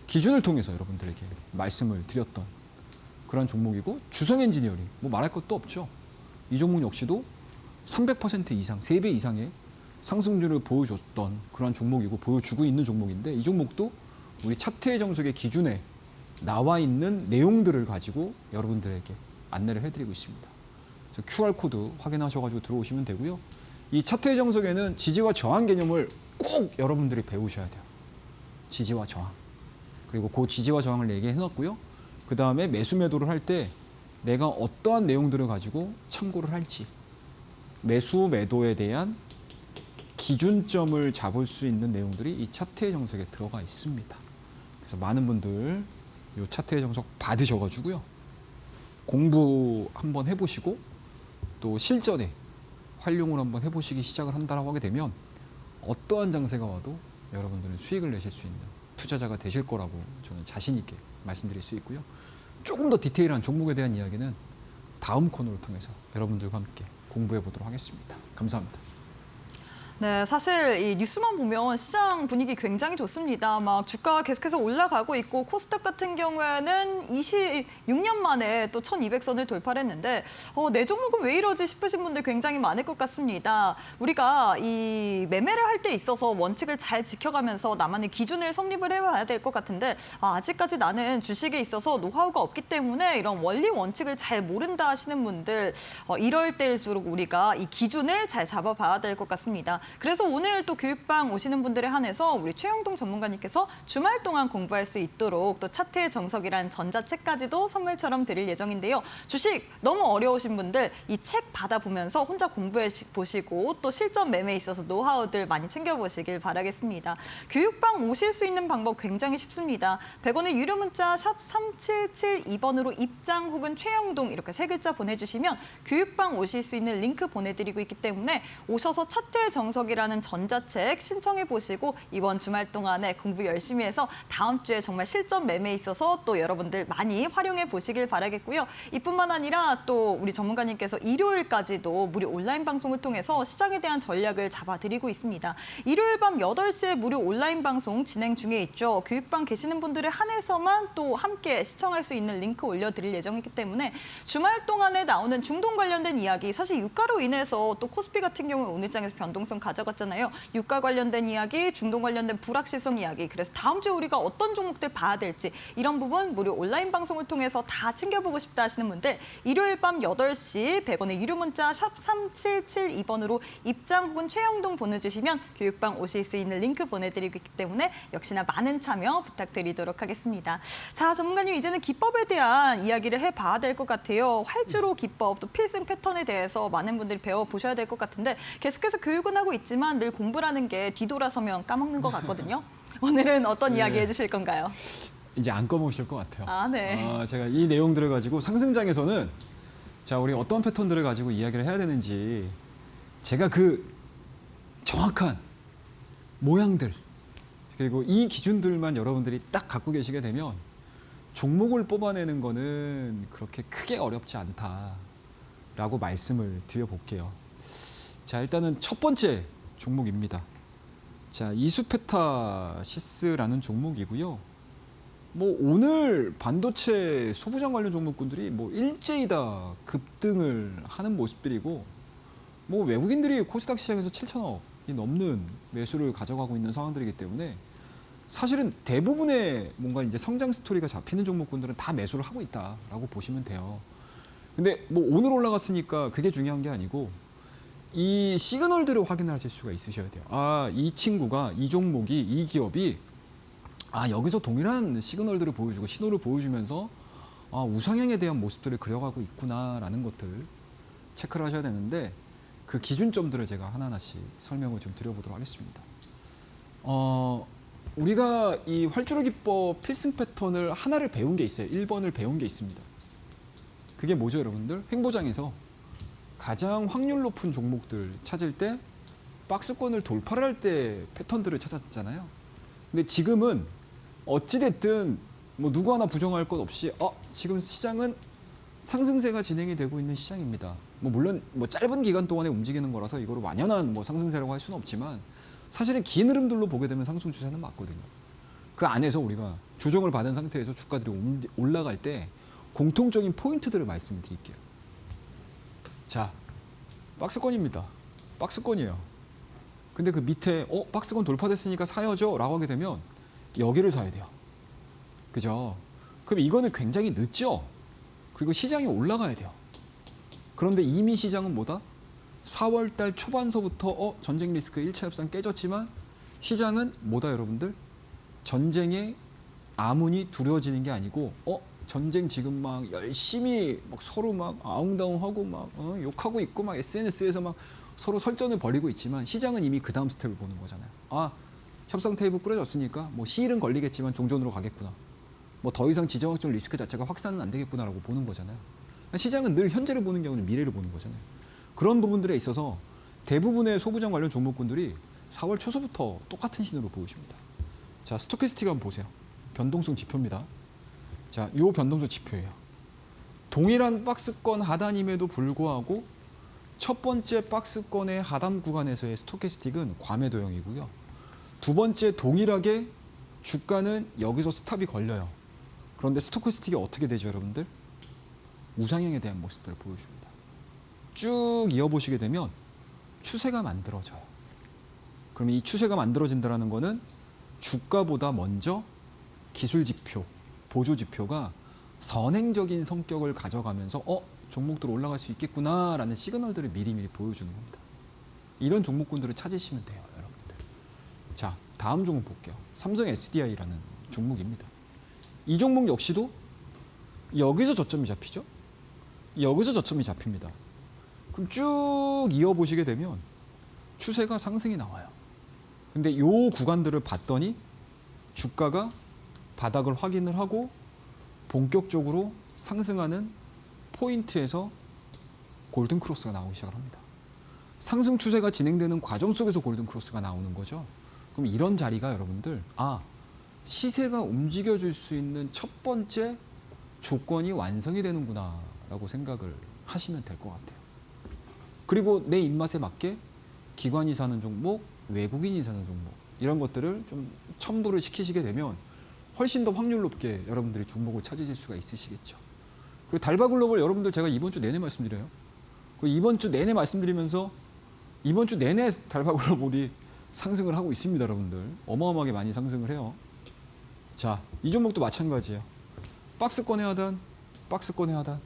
기준을 통해서 여러분들에게 말씀을 드렸던 그런 종목이고, 주성엔지니어링 뭐 말할 것도 없죠. 이 종목 역시도 300% 이상, 3배 이상의 상승률을 보여줬던 그런 종목이고 보여주고 있는 종목인데, 이 종목도 우리 차트의 정석의 기준에 나와 있는 내용들을 가지고 여러분들에게 안내를 해드리고 있습니다. 그래서 QR코드 확인하셔가지고 들어오시면 되고요. 이 차트의 정석에는 지지와 저항 개념을 꼭 여러분들이 배우셔야 돼요. 지지와 저항. 그리고 그 지지와 저항을 얘기해놨고요. 그 다음에 매수 매도를 할 때 내가 어떠한 내용들을 가지고 참고를 할지, 매수 매도에 대한 기준점을 잡을 수 있는 내용들이 이 차트의 정석에 들어가 있습니다. 그래서 많은 분들 이 차트의 정석 받으셔가지고요. 공부 한번 해보시고 또 실전에 활용을 한번 해보시기 시작을 한다라고 하게 되면 어떠한 장세가 와도 여러분들은 수익을 내실 수 있는 투자자가 되실 거라고 저는 자신 있게 말씀드릴 수 있고요. 조금 더 디테일한 종목에 대한 이야기는 다음 코너를 통해서 여러분들과 함께 공부해 보도록 하겠습니다. 감사합니다. 네, 사실 이 뉴스만 보면 시장 분위기 굉장히 좋습니다. 막 주가가 계속해서 올라가고 있고, 코스닥 같은 경우에는 26년 만에 또 1200선을 돌파를 했는데 내 종목은 왜 이러지 싶으신 분들 굉장히 많을 것 같습니다. 우리가 이 매매를 할 때 있어서 원칙을 잘 지켜가면서 나만의 기준을 성립을 해봐야 될 것 같은데, 아직까지 나는 주식에 있어서 노하우가 없기 때문에 이런 원리 원칙을 잘 모른다 하시는 분들, 이럴 때일수록 우리가 이 기준을 잘 잡아봐야 될 것 같습니다. 그래서 오늘 또 교육방 오시는 분들에 한해서 우리 최영동 전문가님께서 주말 동안 공부할 수 있도록 또 차트의 정석이란 전자책까지도 선물처럼 드릴 예정인데요. 주식 너무 어려우신 분들 이 책 받아보면서 혼자 공부해 보시고 또 실전 매매에 있어서 노하우들 많이 챙겨보시길 바라겠습니다. 교육방 오실 수 있는 방법 굉장히 쉽습니다. 100원의 유료 문자 샵 3772번으로 입장 혹은 최영동 이렇게 세 글자 보내주시면 교육방 오실 수 있는 링크 보내드리고 있기 때문에 오셔서 차트의 정석 정석이라는 전자책 신청해 보시고 이번 주말 동안에 공부 열심히 해서 다음 주에 정말 실전 매매에 있어서 또 여러분들 많이 활용해 보시길 바라겠고요. 이뿐만 아니라 또 우리 전문가님께서 일요일까지도 무료 온라인 방송을 통해서 시장에 대한 전략을 잡아드리고 있습니다. 일요일 밤 8시에 무료 온라인 방송 진행 중에 있죠. 교육방 계시는 분들에 한해서만 또 함께 시청할 수 있는 링크 올려드릴 예정이기 때문에 주말 동안에 나오는 중동 관련된 이야기, 사실 유가로 인해서 또 코스피 같은 경우 오늘 장에서 변동성 가져갔잖아요. 유가 관련된 이야기, 중동 관련된 불확실성 이야기, 그래서 다음 주에 우리가 어떤 종목들 봐야 될지 이런 부분 무료 온라인 방송을 통해서 다 챙겨보고 싶다 하시는 분들 일요일 밤 8시 100원의 유료 문자 샵 3772번으로 입장 혹은 최영동 보내주시면 교육방 오실 수 있는 링크 보내드리고 있기 때문에 역시나 많은 참여 부탁드리도록 하겠습니다. 자, 전문가님 이제는 기법에 대한 이야기를 해봐야 될 것 같아요. 활주로 기법, 또 필승 패턴에 대해서 많은 분들이 배워보셔야 될 것 같은데 계속해서 교육은 하고 있지만 늘 공부라는 게 뒤돌아서면 까먹는 것 같거든요. 오늘은 어떤 이야기 해주실 건가요? 이제 안 까먹으실 것 같아요. 아, 네. 제가 이 내용들을 가지고 상승장에서는 자, 우리 어떤 패턴들을 가지고 이야기를 해야 되는지 제가 그 정확한 모양들 그리고 이 기준들만 여러분들이 딱 갖고 계시게 되면 종목을 뽑아내는 거는 그렇게 크게 어렵지 않다라고 말씀을 드려볼게요. 자, 일단은 첫 번째 종목입니다. 자, 이수페타시스라는 종목이고요. 뭐 오늘 반도체 소부장 관련 종목군들이 뭐 일제히 다 급등을 하는 모습들이고 뭐 외국인들이 코스닥 시장에서 7천억이 넘는 매수를 가져가고 있는 상황들이기 때문에 사실은 대부분의 뭔가 이제 성장 스토리가 잡히는 종목군들은 다 매수를 하고 있다라고 보시면 돼요. 근데 뭐 오늘 올라갔으니까 그게 중요한 게 아니고 이 시그널들을 확인하실 수가 있으셔야 돼요. 아, 이 친구가 이 종목이 이 기업이 여기서 동일한 시그널들을 보여주고 신호를 보여주면서 우상향에 대한 모습들을 그려가고 있구나라는 것들 체크를 하셔야 되는데 그 기준점들을 제가 하나하나씩 설명을 좀 드려보도록 하겠습니다. 우리가 이 활주로 기법 필승 패턴을 하나를 배운 게 있어요. 1번을 배운 게 있습니다. 그게 뭐죠, 여러분들? 횡보장에서 가장 확률 높은 종목들 찾을 때 박스권을 돌파를 할 때 패턴들을 찾았잖아요. 근데 지금은 어찌됐든 뭐 누구 하나 부정할 것 없이 지금 시장은 상승세가 진행이 되고 있는 시장입니다. 뭐 물론 뭐 짧은 기간 동안에 움직이는 거라서 이거를 완연한 뭐 상승세라고 할 수는 없지만 사실은 긴 흐름들로 보게 되면 상승 추세는 맞거든요. 그 안에서 우리가 조정을 받은 상태에서 주가들이 올라갈 때 공통적인 포인트들을 말씀드릴게요. 자, 박스권입니다. 박스권이에요. 근데 그 밑에 박스권 돌파됐으니까 사야죠 라고 하게 되면 여기를 사야 돼요. 그죠? 그럼 이거는 굉장히 늦죠? 그리고 시장이 올라가야 돼요. 그런데 이미 시장은 뭐다? 4월 달 초반서부터 전쟁 리스크 1차 협상 깨졌지만 시장은 뭐다 여러분들? 전쟁의 아문이 두려워지는 게 아니고 전쟁 지금 막 열심히 막 서로 막 아웅다웅하고 막 욕하고 있고 막 SNS에서 막 서로 설전을 벌이고 있지만 시장은 이미 그 다음 스텝을 보는 거잖아요. 협상 테이블 꾸려졌으니까 뭐 시일은 걸리겠지만 종전으로 가겠구나. 뭐 더 이상 지정학적 리스크 자체가 확산은 안 되겠구나라고 보는 거잖아요. 시장은 늘 현재를 보는 게 아니라 미래를 보는 거잖아요. 그런 부분들에 있어서 대부분의 소부장 관련 종목군들이 4월 초서부터 똑같은 신호를 보여줍니다. 자, 스토캐스틱 한번 보세요. 변동성 지표입니다. 자, 요 변동성 지표예요. 동일한 박스권 하단임에도 불구하고 첫 번째 박스권의 하단 구간에서의 스토캐스틱은 과매도형이고요. 두 번째 동일하게 주가는 여기서 스탑이 걸려요. 그런데 스토캐스틱이 어떻게 되죠, 여러분들? 우상향에 대한 모습들을 보여줍니다. 쭉 이어보시게 되면 추세가 만들어져요. 그러면 이 추세가 만들어진다는 거는 주가보다 먼저 기술 지표, 보조 지표가 선행적인 성격을 가져가면서 종목들 올라갈 수 있겠구나라는 시그널들을 미리미리 보여주는 겁니다. 이런 종목군들을 찾으시면 돼요, 여러분들. 자, 다음 종목 볼게요. 삼성 SDI라는 종목입니다. 이 종목 역시도 여기서 저점이 잡히죠? 여기서 저점이 잡힙니다. 그럼 쭉 이어보시게 되면 추세가 상승이 나와요. 근데 이 구간들을 봤더니 주가가 바닥을 확인을 하고 본격적으로 상승하는 포인트에서 골든 크로스가 나오기 시작을 합니다. 상승 추세가 진행되는 과정 속에서 골든 크로스가 나오는 거죠. 그럼 이런 자리가 여러분들 시세가 움직여줄 수 있는 첫 번째 조건이 완성이 되는구나라고 생각을 하시면 될 것 같아요. 그리고 내 입맛에 맞게 기관이 사는 종목, 외국인이 사는 종목 이런 것들을 좀 첨부를 시키시게 되면 훨씬 더 확률 높게 여러분들이 종목을 찾으실 수가 있으시겠죠. 그리고 달바글로벌 여러분들 제가 이번 주 내내 말씀드려요. 이번 주 내내 말씀드리면서 이번 주 내내 달바글로벌이 상승을 하고 있습니다, 여러분들. 어마어마하게 많이 상승을 해요. 자, 이 종목도 마찬가지예요. 박스권의 하단, 박스권의 하단.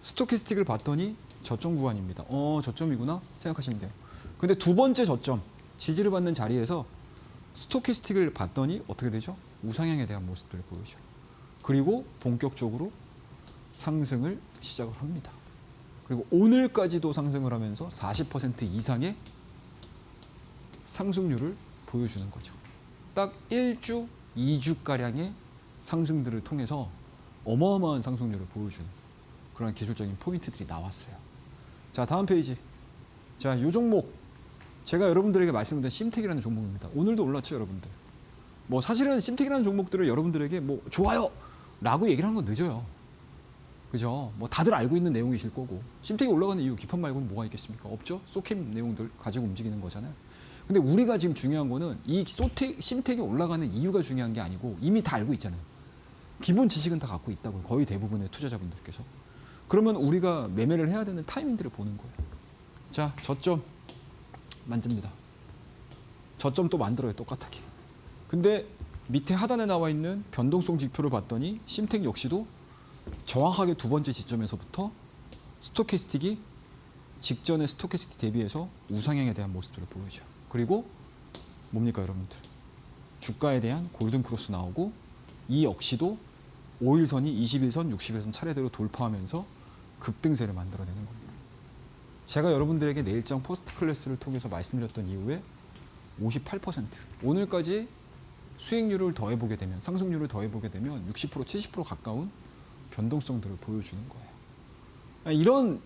스토캐스틱을 봤더니 저점 구간입니다. 저점이구나 생각하시면 돼요. 근데 두 번째 저점, 지지를 받는 자리에서 스토캐스틱을 봤더니 어떻게 되죠? 우상향에 대한 모습들을 보여줘요. 그리고 본격적으로 상승을 시작을 합니다. 그리고 오늘까지도 상승을 하면서 40% 이상의 상승률을 보여주는 거죠. 딱 1주, 2주가량의 상승들을 통해서 어마어마한 상승률을 보여주는 그런 기술적인 포인트들이 나왔어요. 자, 다음 페이지. 자, 이 종목 제가 여러분들에게 말씀드린 심텍이라는 종목입니다. 오늘도 올랐죠, 여러분들. 사실은 심텍이라는 종목들을 여러분들에게 좋아요 라고 얘기를 하는 건 늦어요. 그죠? 다들 알고 있는 내용이실 거고. 심텍이 올라가는 이유 기판 말고는 뭐가 있겠습니까? 없죠? 소캠 내용들 가지고 움직이는 거잖아요. 근데 우리가 지금 중요한 거는 이 심텍이 올라가는 이유가 중요한 게 아니고 이미 다 알고 있잖아요. 기본 지식은 다 갖고 있다고요. 거의 대부분의 투자자분들께서. 그러면 우리가 매매를 해야 되는 타이밍들을 보는 거예요. 자, 저점 만집니다. 저점 또 만들어요, 똑같게. 근데 밑에 하단에 나와 있는 변동성 지표를 봤더니 심텍 역시도 정확하게 두 번째 지점에서부터 스토캐스틱이 직전의 스토캐스틱 대비해서 우상향에 대한 모습들을 보여줘요. 그리고 뭡니까, 여러분들? 주가에 대한 골든 크로스 나오고 이 역시도 5일선이 21선, 60일선 차례대로 돌파하면서 급등세를 만들어내는 겁니다. 제가 여러분들에게 내일장 퍼스트 클래스를 통해서 말씀드렸던 이후에 58% 오늘까지 수익률을 더해보게 되면 상승률을 더해보게 되면 60% 70% 가까운 변동성들을 보여주는 거예요. 이런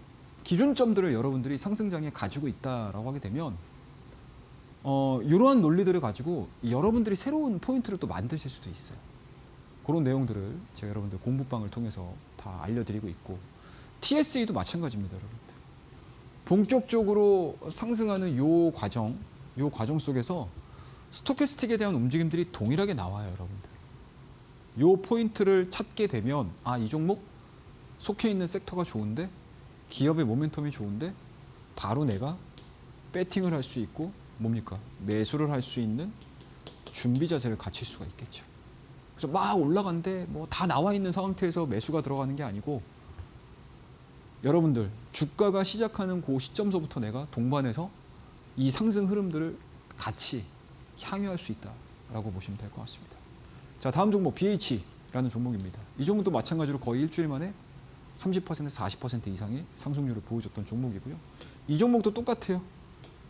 기준점들을 여러분들이 상승장에 가지고 있다라고 하게 되면 이러한 논리들을 가지고 여러분들이 새로운 포인트를 또 만드실 수도 있어요. 그런 내용들을 제가 여러분들 공부방을 통해서 다 알려드리고 있고 TSE도 마찬가지입니다, 여러분들. 본격적으로 상승하는 요 과정 속에서 스토캐스틱에 대한 움직임들이 동일하게 나와요, 여러분들. 요 포인트를 찾게 되면 이 종목 속해 있는 섹터가 좋은데 기업의 모멘텀이 좋은데 바로 내가 배팅을 할 수 있고 뭡니까? 매수를 할 수 있는 준비 자세를 갖출 수가 있겠죠. 그래서 막 올라간데 다 나와 있는 상태에서 매수가 들어가는 게 아니고 여러분들 주가가 시작하는 그 시점서부터 내가 동반해서 이 상승 흐름들을 같이 향유할 수 있다라고 보시면 될 것 같습니다. 자, 다음 종목 BH라는 종목입니다. 이 종목도 마찬가지로 거의 일주일 만에 30% 40% 이상의 상승률을 보여줬던 종목이고요. 이 종목도 똑같아요.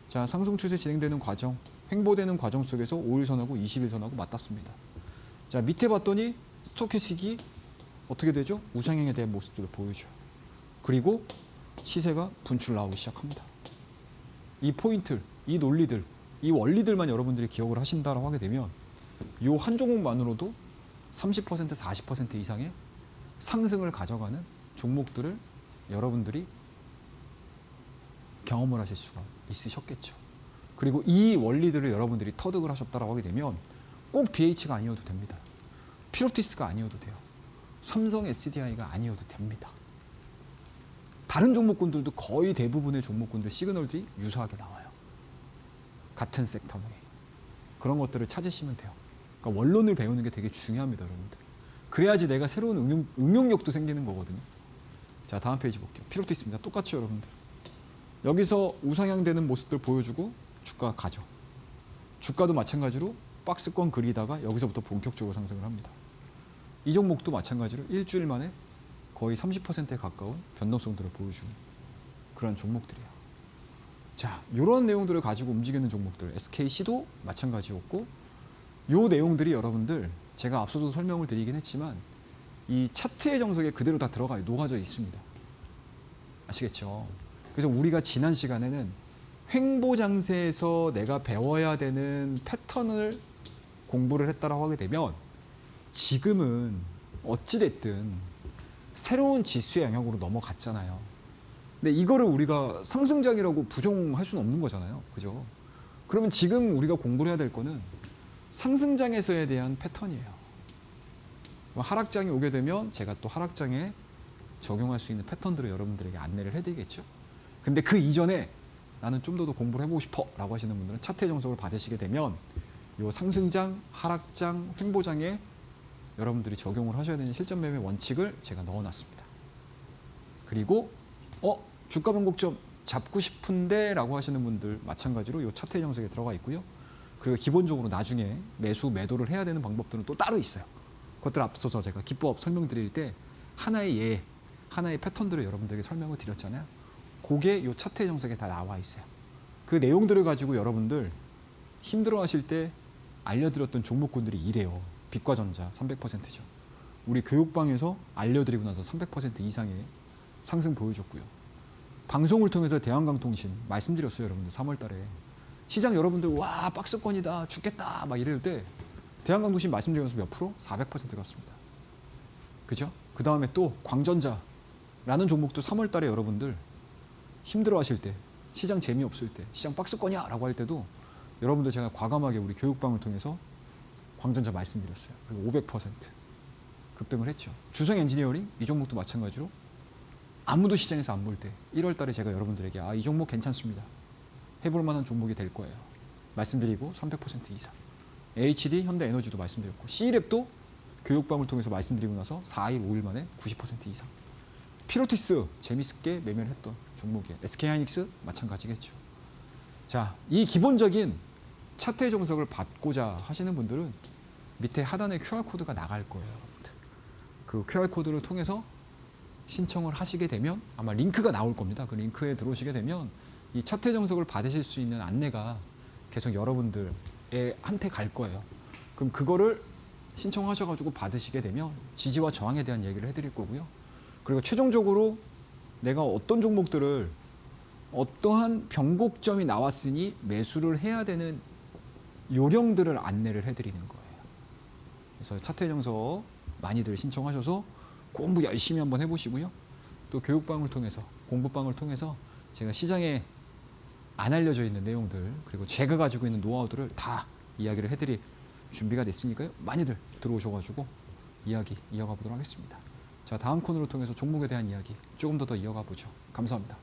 자, 상승 추세 진행되는 과정, 횡보되는 과정 속에서 5일선하고 20일선하고 맞닿습니다. 자, 밑에 봤더니 스토캐스틱이 어떻게 되죠? 우상향에 대한 모습들을 보여줘요. 그리고 시세가 분출 나오기 시작합니다. 이 포인트, 이 논리들, 이 원리들만 여러분들이 기억을 하신다라고 하게 되면 이 한 종목만으로도 30% 40% 이상의 상승을 가져가는 종목들을 여러분들이 경험을 하실 수가 있으셨겠죠. 그리고 이 원리들을 여러분들이 터득을 하셨다라고 하게 되면 꼭 BH가 아니어도 됩니다. 피로티스가 아니어도 돼요. 삼성 SDI가 아니어도 됩니다. 다른 종목군들도 거의 대부분의 종목군들 시그널들이 유사하게 나와요. 같은 섹터 내에. 그런 것들을 찾으시면 돼요. 그러니까 원론을 배우는 게 되게 중요합니다, 여러분들. 그래야지 내가 새로운 응용력도 생기는 거거든요. 자, 다음 페이지 볼게요. 피로티스입니다. 똑같죠, 여러분들. 여기서 우상향되는 모습들 보여주고 주가가 가죠. 주가도 마찬가지로 박스권 그리다가 여기서부터 본격적으로 상승을 합니다. 이 종목도 마찬가지로 일주일 만에 거의 30%에 가까운 변동성들을 보여주는 그런 종목들이에요. 자, 이런 내용들을 가지고 움직이는 종목들, SKC도 마찬가지였고 이 내용들이 여러분들 제가 앞서도 설명을 드리긴 했지만 이 차트의 정석에 그대로 다 들어가요. 녹아져 있습니다. 아시겠죠? 그래서 우리가 지난 시간에는 횡보장세에서 내가 배워야 되는 패턴을 공부를 했다라고 하게 되면 지금은 어찌됐든 새로운 지수의 영역으로 넘어갔잖아요. 근데 이거를 우리가 상승장이라고 부정할 수는 없는 거잖아요. 그죠? 그러면 지금 우리가 공부를 해야 될 거는 상승장에서에 대한 패턴이에요. 하락장이 오게 되면 제가 또 하락장에 적용할 수 있는 패턴들을 여러분들에게 안내를 해드리겠죠. 근데 그 이전에 나는 좀 더 공부를 해보고 싶어 라고 하시는 분들은 차트의 정석을 받으시게 되면 이 상승장, 하락장, 횡보장에 여러분들이 적용을 하셔야 되는 실전 매매 원칙을 제가 넣어놨습니다. 그리고 주가 변곡점 잡고 싶은데 라고 하시는 분들 마찬가지로 이 차트의 정석에 들어가 있고요. 그리고 기본적으로 나중에 매수, 매도를 해야 되는 방법들은 또 따로 있어요. 그것들 앞서서 제가 기법 설명드릴 때 하나의 패턴들을 여러분들에게 설명을 드렸잖아요. 그게 이 차트의 정석에 다 나와 있어요. 그 내용들을 가지고 여러분들 힘들어하실 때 알려드렸던 종목군들이 이래요. 빛과전자 300%죠. 우리 교육방에서 알려드리고 나서 300% 이상의 상승 보여줬고요. 방송을 통해서 대한강통신 말씀드렸어요. 여러분들 3월 달에. 시장 여러분들 와 박스권이다 죽겠다 막 이럴 때 대한강통신 말씀드리면서 몇 프로? 400% 갔습니다. 그죠? 그 다음에 또 광전자라는 종목도 3월 달에 여러분들 힘들어하실 때 시장 재미없을 때 시장 박스권이야 라고 할 때도 여러분들 제가 과감하게 우리 교육방을 통해서 광전자 말씀드렸어요. 그리고 500% 급등을 했죠. 주성 엔지니어링 이 종목도 마찬가지로 아무도 시장에서 안 볼 때 1월 달에 제가 여러분들에게 이 종목 괜찮습니다. 해볼 만한 종목이 될 거예요. 말씀드리고 300% 이상. HD 현대에너지도 말씀드렸고 C랩도 교육방을 통해서 말씀드리고 나서 4일, 5일 만에 90% 이상. 피로티스 재밌게 매매를 했던 종목이에요. SK하이닉스 마찬가지겠죠. 자, 이 기본적인 차트의 정석을 받고자 하시는 분들은 밑에 하단에 QR코드가 나갈 거예요. 그 QR코드를 통해서 신청을 하시게 되면 아마 링크가 나올 겁니다. 그 링크에 들어오시게 되면 이 차트의 정석을 받으실 수 있는 안내가 계속 여러분들의 한테 갈 거예요. 그럼 그거를 신청하셔가지고 받으시게 되면 지지와 저항에 대한 얘기를 해드릴 거고요. 그리고 최종적으로 내가 어떤 종목들을 어떠한 변곡점이 나왔으니 매수를 해야 되는 요령들을 안내를 해드리는 거예요. 그래서 차트의 정석 많이들 신청하셔서 공부 열심히 한번 해보시고요. 또 교육방을 통해서 공부방을 통해서 제가 시장에 안 알려져 있는 내용들 그리고 제가 가지고 있는 노하우들을 다 이야기를 해드릴 준비가 됐으니까요. 많이들 들어오셔가지고 이야기 이어가 보도록 하겠습니다. 자, 다음 코너를 통해서 종목에 대한 이야기 조금 더 이어가 보죠. 감사합니다.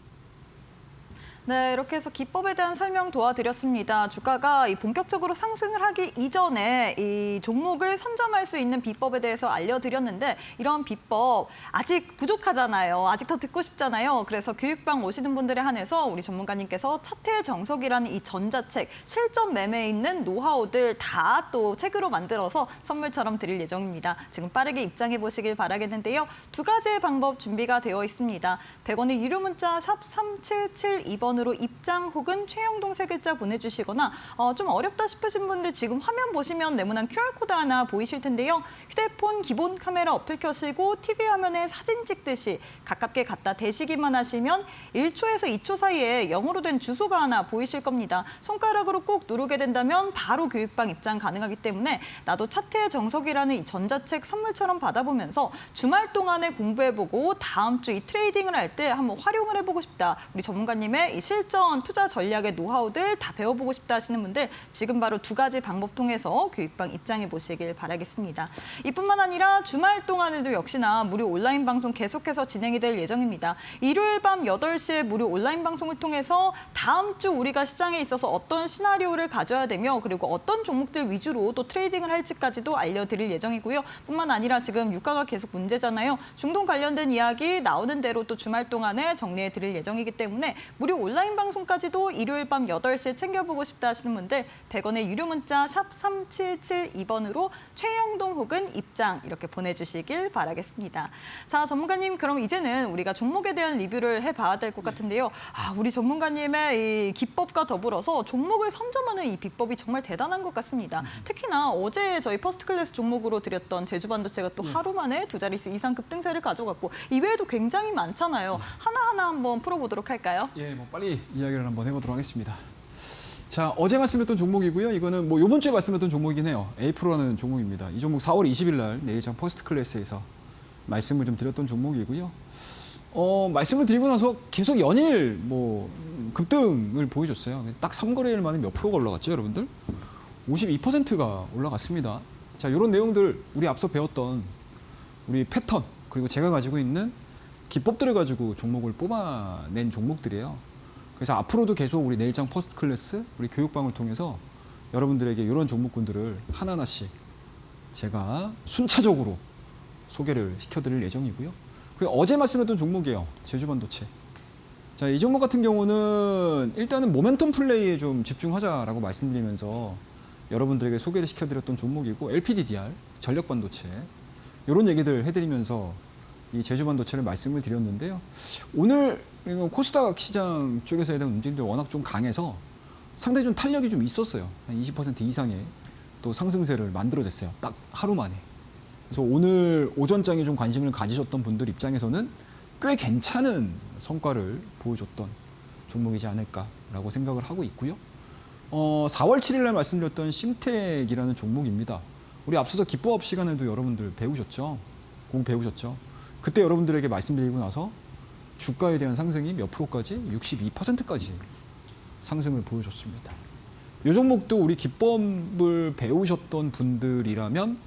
네, 이렇게 해서 기법에 대한 설명 도와드렸습니다. 주가가 본격적으로 상승을 하기 이전에 이 종목을 선점할 수 있는 비법에 대해서 알려드렸는데 이런 비법 아직 부족하잖아요. 아직 더 듣고 싶잖아요. 그래서 교육방 오시는 분들에 한해서 우리 전문가님께서 차트의 정석이라는 이 전자책, 실전 매매에 있는 노하우들 다 또 책으로 만들어서 선물처럼 드릴 예정입니다. 지금 빠르게 입장해 보시길 바라겠는데요. 두 가지의 방법 준비가 되어 있습니다. 100원의 유료 문자 샵 3772번 으로 입장 혹은 최영동 세 글자 보내주시거나 좀 어렵다 싶으신 분들 지금 화면 보시면 네모난 QR코드 하나 보이실 텐데요. 휴대폰 기본 카메라 어플 켜시고 TV 화면에 사진 찍듯이 가깝게 갖다 대시기만 하시면 1초에서 2초 사이에 영어로 된 주소가 하나 보이실 겁니다. 손가락으로 꾹 누르게 된다면 바로 교육방 입장 가능하기 때문에 나도 차트의 정석이라는 이 전자책 선물처럼 받아보면서 주말 동안에 공부해보고 다음 주 이 트레이딩을 할 때 한번 활용을 해보고 싶다. 우리 전문가님의 이 실전 투자 전략의 노하우들 다 배워보고 싶다 하시는 분들 지금 바로 두 가지 방법 통해서 교육방 입장해 보시길 바라겠습니다. 이뿐만 아니라 주말 동안에도 역시나 무료 온라인 방송 계속해서 진행이 될 예정입니다. 일요일 밤 8시에 무료 온라인 방송을 통해서 다음 주 우리가 시장에 있어서 어떤 시나리오를 가져야 되며 그리고 어떤 종목들 위주로 또 트레이딩을 할지까지도 알려드릴 예정이고요. 뿐만 아니라 지금 유가가 계속 문제잖아요. 중동 관련된 이야기 나오는 대로 또 주말 동안에 정리해 드릴 예정이기 때문에 무료 온라인 온라인 방송까지도 일요일 밤 8시에 챙겨보고 싶다 하시는 분들 100원의 유료 문자 샵 3772번으로 최영동 혹은 입장 이렇게 보내주시길 바라겠습니다. 자, 전문가님 그럼 이제는 우리가 종목에 대한 리뷰를 해봐야 될 것 같은데요. 우리 전문가님의 이 기법과 더불어서 종목을 선점하는 이 비법이 정말 대단한 것 같습니다. 특히나 어제 저희 퍼스트클래스 종목으로 드렸던 제주반도체가 또 하루 만에 두 자릿수 이상 급등세를 가져갔고 이외에도 굉장히 많잖아요. 하나하나 한번 풀어보도록 할까요? 예, 뭐 빨리 이야기를 한번 해보도록 하겠습니다. 자, 어제 말씀드렸던 종목이고요. 이거는 뭐 이번 주에 말씀드렸던 종목이긴 해요. 에이프로라는 종목입니다. 이 종목 4월 20일 날 내일장 퍼스트클래스에서 말씀을 좀 드렸던 종목이고요. 말씀을 드리고 나서 계속 연일 뭐 급등을 보여줬어요. 딱 3거래일 만에 몇 프로가 올라갔죠, 여러분들? 52%가 올라갔습니다. 자, 이런 내용들 우리 앞서 배웠던 우리 패턴 그리고 제가 가지고 있는 기법들을 가지고 종목을 뽑아낸 종목들이에요. 그래서 앞으로도 계속 우리 내일장 퍼스트 클래스 우리 교육방을 통해서 여러분들에게 이런 종목군들을 하나하나씩 제가 순차적으로 소개를 시켜드릴 예정이고요. 그리고 어제 말씀드렸던 종목이에요. 제주반도체. 자, 이 종목 같은 경우는 일단은 모멘텀 플레이에 좀 집중하자라고 말씀드리면서 여러분들에게 소개를 시켜드렸던 종목이고 LPDDR, 전력반도체 이런 얘기들 해드리면서 이 제주반도체를 말씀을 드렸는데요. 오늘 코스닥 시장 쪽에서에 대한 움직임들이 워낙 좀 강해서 상당히 좀 탄력이 좀 있었어요. 한 20% 이상의 또 상승세를 만들어냈어요. 딱 하루 만에. 그래서 오늘 오전장에 좀 관심을 가지셨던 분들 입장에서는 꽤 괜찮은 성과를 보여줬던 종목이지 않을까라고 생각을 하고 있고요. 4월 7일 날 말씀드렸던 심텍이라는 종목입니다. 우리 앞서서 기법업 시간에도 여러분들 배우셨죠? 배우셨죠? 그때 여러분들에게 말씀드리고 나서 주가에 대한 상승이 몇 프로까지? 62%까지 상승을 보여줬습니다. 이 종목도 우리 기법을 배우셨던 분들이라면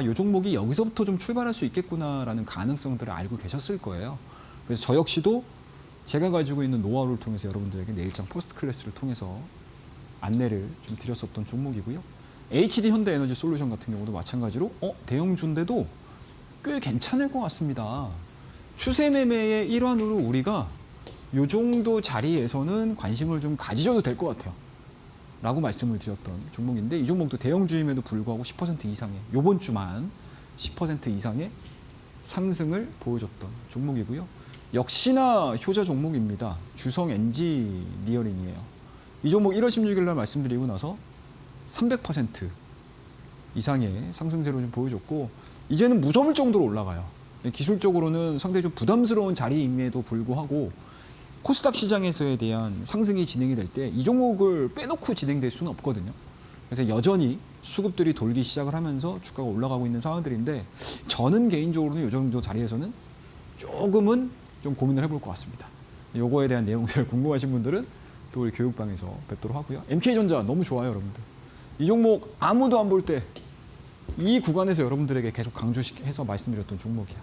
이 종목이 여기서부터 좀 출발할 수 있겠구나라는 가능성들을 알고 계셨을 거예요. 그래서 저 역시도 제가 가지고 있는 노하우를 통해서 여러분들에게 내일장 포스트 클래스를 통해서 안내를 좀 드렸었던 종목이고요. HD 현대에너지 솔루션 같은 경우도 마찬가지로 대형주인데도 꽤 괜찮을 것 같습니다. 추세 매매의 일환으로 우리가 이 정도 자리에서는 관심을 좀 가지셔도 될 것 같아요. 라고 말씀을 드렸던 종목인데 이 종목도 대형주임에도 불구하고 10% 이상의 요번 주만 10% 이상의 상승을 보여줬던 종목이고요. 역시나 효자 종목입니다. 주성 엔지니어링이에요. 이 종목 1월 16일 날 말씀드리고 나서 300% 이상의 상승세로 좀 보여줬고 이제는 무서울 정도로 올라가요. 기술적으로는 상당히 좀 부담스러운 자리임에도 불구하고 코스닥 시장에서에 대한 상승이 진행이 될 때 이 종목을 빼놓고 진행될 수는 없거든요. 그래서 여전히 수급들이 돌기 시작을 하면서 주가가 올라가고 있는 상황들인데 저는 개인적으로는 이 정도 자리에서는 조금은 좀 고민을 해볼 것 같습니다. 요거에 대한 내용들 궁금하신 분들은 또 우리 교육방에서 뵙도록 하고요. MK전자 너무 좋아요, 여러분들. 이 종목 아무도 안 볼 때 이 구간에서 여러분들에게 계속 강조해서 말씀드렸던 종목이야.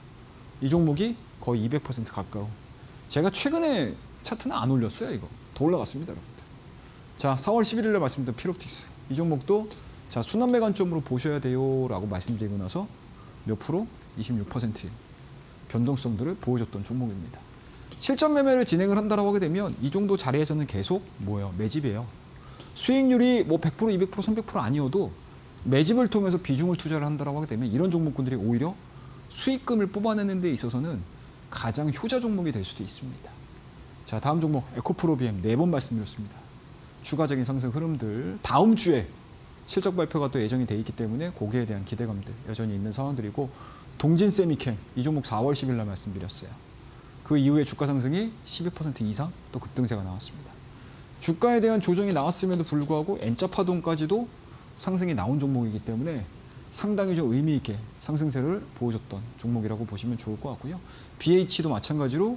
이 종목이 거의 200% 가까운. 제가 최근에 차트는 안 올렸어요, 이거. 더 올라갔습니다, 여러분들. 자, 4월 11일에 말씀드린 필옵틱스. 이 종목도 자, 순환매 관점으로 보셔야 돼요 라고 말씀드리고 나서 몇 프로? 26%의 변동성들을 보여줬던 종목입니다. 실전 매매를 진행을 한다고 하게 되면 이 정도 자리에서는 계속 뭐예요? 매집이에요. 수익률이 뭐 100%, 200%, 300% 아니어도 매집을 통해서 비중을 투자를 한다고 하게 되면 이런 종목군들이 오히려 수익금을 뽑아내는 데 있어서는 가장 효자 종목이 될 수도 있습니다. 자, 다음 종목 에코프로비엠 4번 말씀드렸습니다. 추가적인 상승 흐름들 다음 주에 실적 발표가 또 예정이 돼 있기 때문에 거기에 대한 기대감들 여전히 있는 상황들이고 동진세미캠 이 종목 4월 10일 날 말씀드렸어요. 그 이후에 주가 상승이 12% 이상 또 급등세가 나왔습니다. 주가에 대한 조정이 나왔음에도 불구하고 N자 파동까지도 상승이 나온 종목이기 때문에 상당히 좀 의미 있게 상승세를 보여줬던 종목이라고 보시면 좋을 것 같고요. BH도 마찬가지로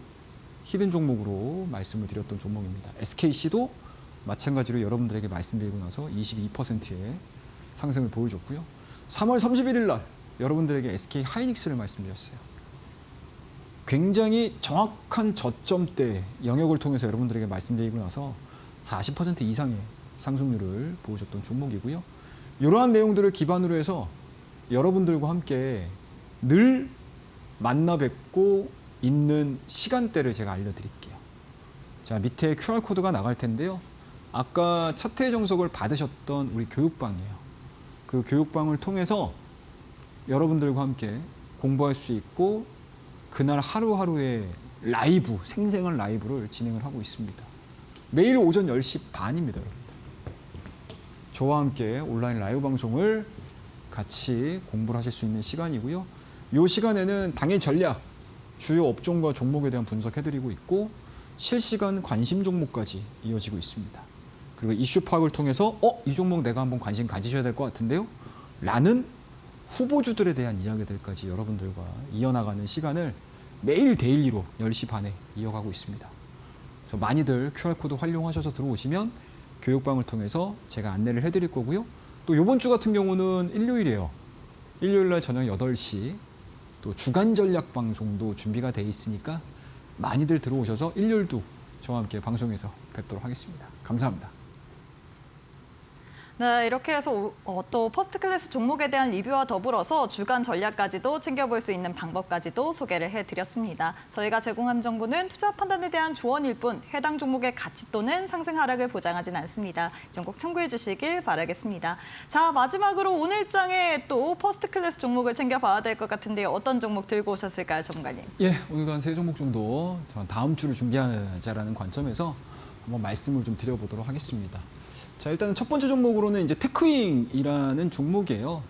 히든 종목으로 말씀을 드렸던 종목입니다. SKC도 마찬가지로 여러분들에게 말씀드리고 나서 22%의 상승을 보여줬고요. 3월 31일 날 여러분들에게 SK 하이닉스를 말씀드렸어요. 굉장히 정확한 저점대 영역을 통해서 여러분들에게 말씀드리고 나서 40% 이상의 상승률을 보여줬던 종목이고요. 이러한 내용들을 기반으로 해서 여러분들과 함께 늘 만나 뵙고 있는 시간대를 제가 알려드릴게요. 자, 밑에 QR코드가 나갈 텐데요. 아까 차트의 정석을 받으셨던 우리 교육방이에요. 그 교육방을 통해서 여러분들과 함께 공부할 수 있고 그날 하루하루의 라이브, 생생한 라이브를 진행을 하고 있습니다. 매일 오전 10시 반입니다, 여러분들. 저와 함께 온라인 라이브 방송을 같이 공부를 하실 수 있는 시간이고요. 이 시간에는 당일 전략, 주요 업종과 종목에 대한 분석해드리고 있고 실시간 관심 종목까지 이어지고 있습니다. 그리고 이슈 파악을 통해서 이 종목 내가 한번 관심 가지셔야 될 것 같은데요? 라는 후보주들에 대한 이야기들까지 여러분들과 이어나가는 시간을 매일 데일리로 10시 반에 이어가고 있습니다. 그래서 많이들 QR코드 활용하셔서 들어오시면 교육방을 통해서 제가 안내를 해드릴 거고요. 또 이번 주 같은 경우는 일요일이에요. 일요일 날 저녁 8시 또 주간 전략 방송도 준비가 돼 있으니까 많이들 들어오셔서 일요일도 저와 함께 방송에서 뵙도록 하겠습니다. 감사합니다. 네, 이렇게 해서 또 퍼스트 클래스 종목에 대한 리뷰와 더불어서 주간 전략까지도 챙겨볼 수 있는 방법까지도 소개를 해드렸습니다. 저희가 제공한 정보는 투자 판단에 대한 조언일 뿐 해당 종목의 가치 또는 상승 하락을 보장하진 않습니다. 이 점 꼭 참고해 주시길 바라겠습니다. 자, 마지막으로 오늘 장에 또 퍼스트 클래스 종목을 챙겨봐야 될 것 같은데요. 어떤 종목 들고 오셨을까요, 전문가님? 예, 오늘도 한 3종목 정도 다음 주를 준비하자라는 관점에서 한번 말씀을 좀 드려보도록 하겠습니다. 자, 일단은 첫 번째 종목으로는 이제 테크윙이라는 종목이에요.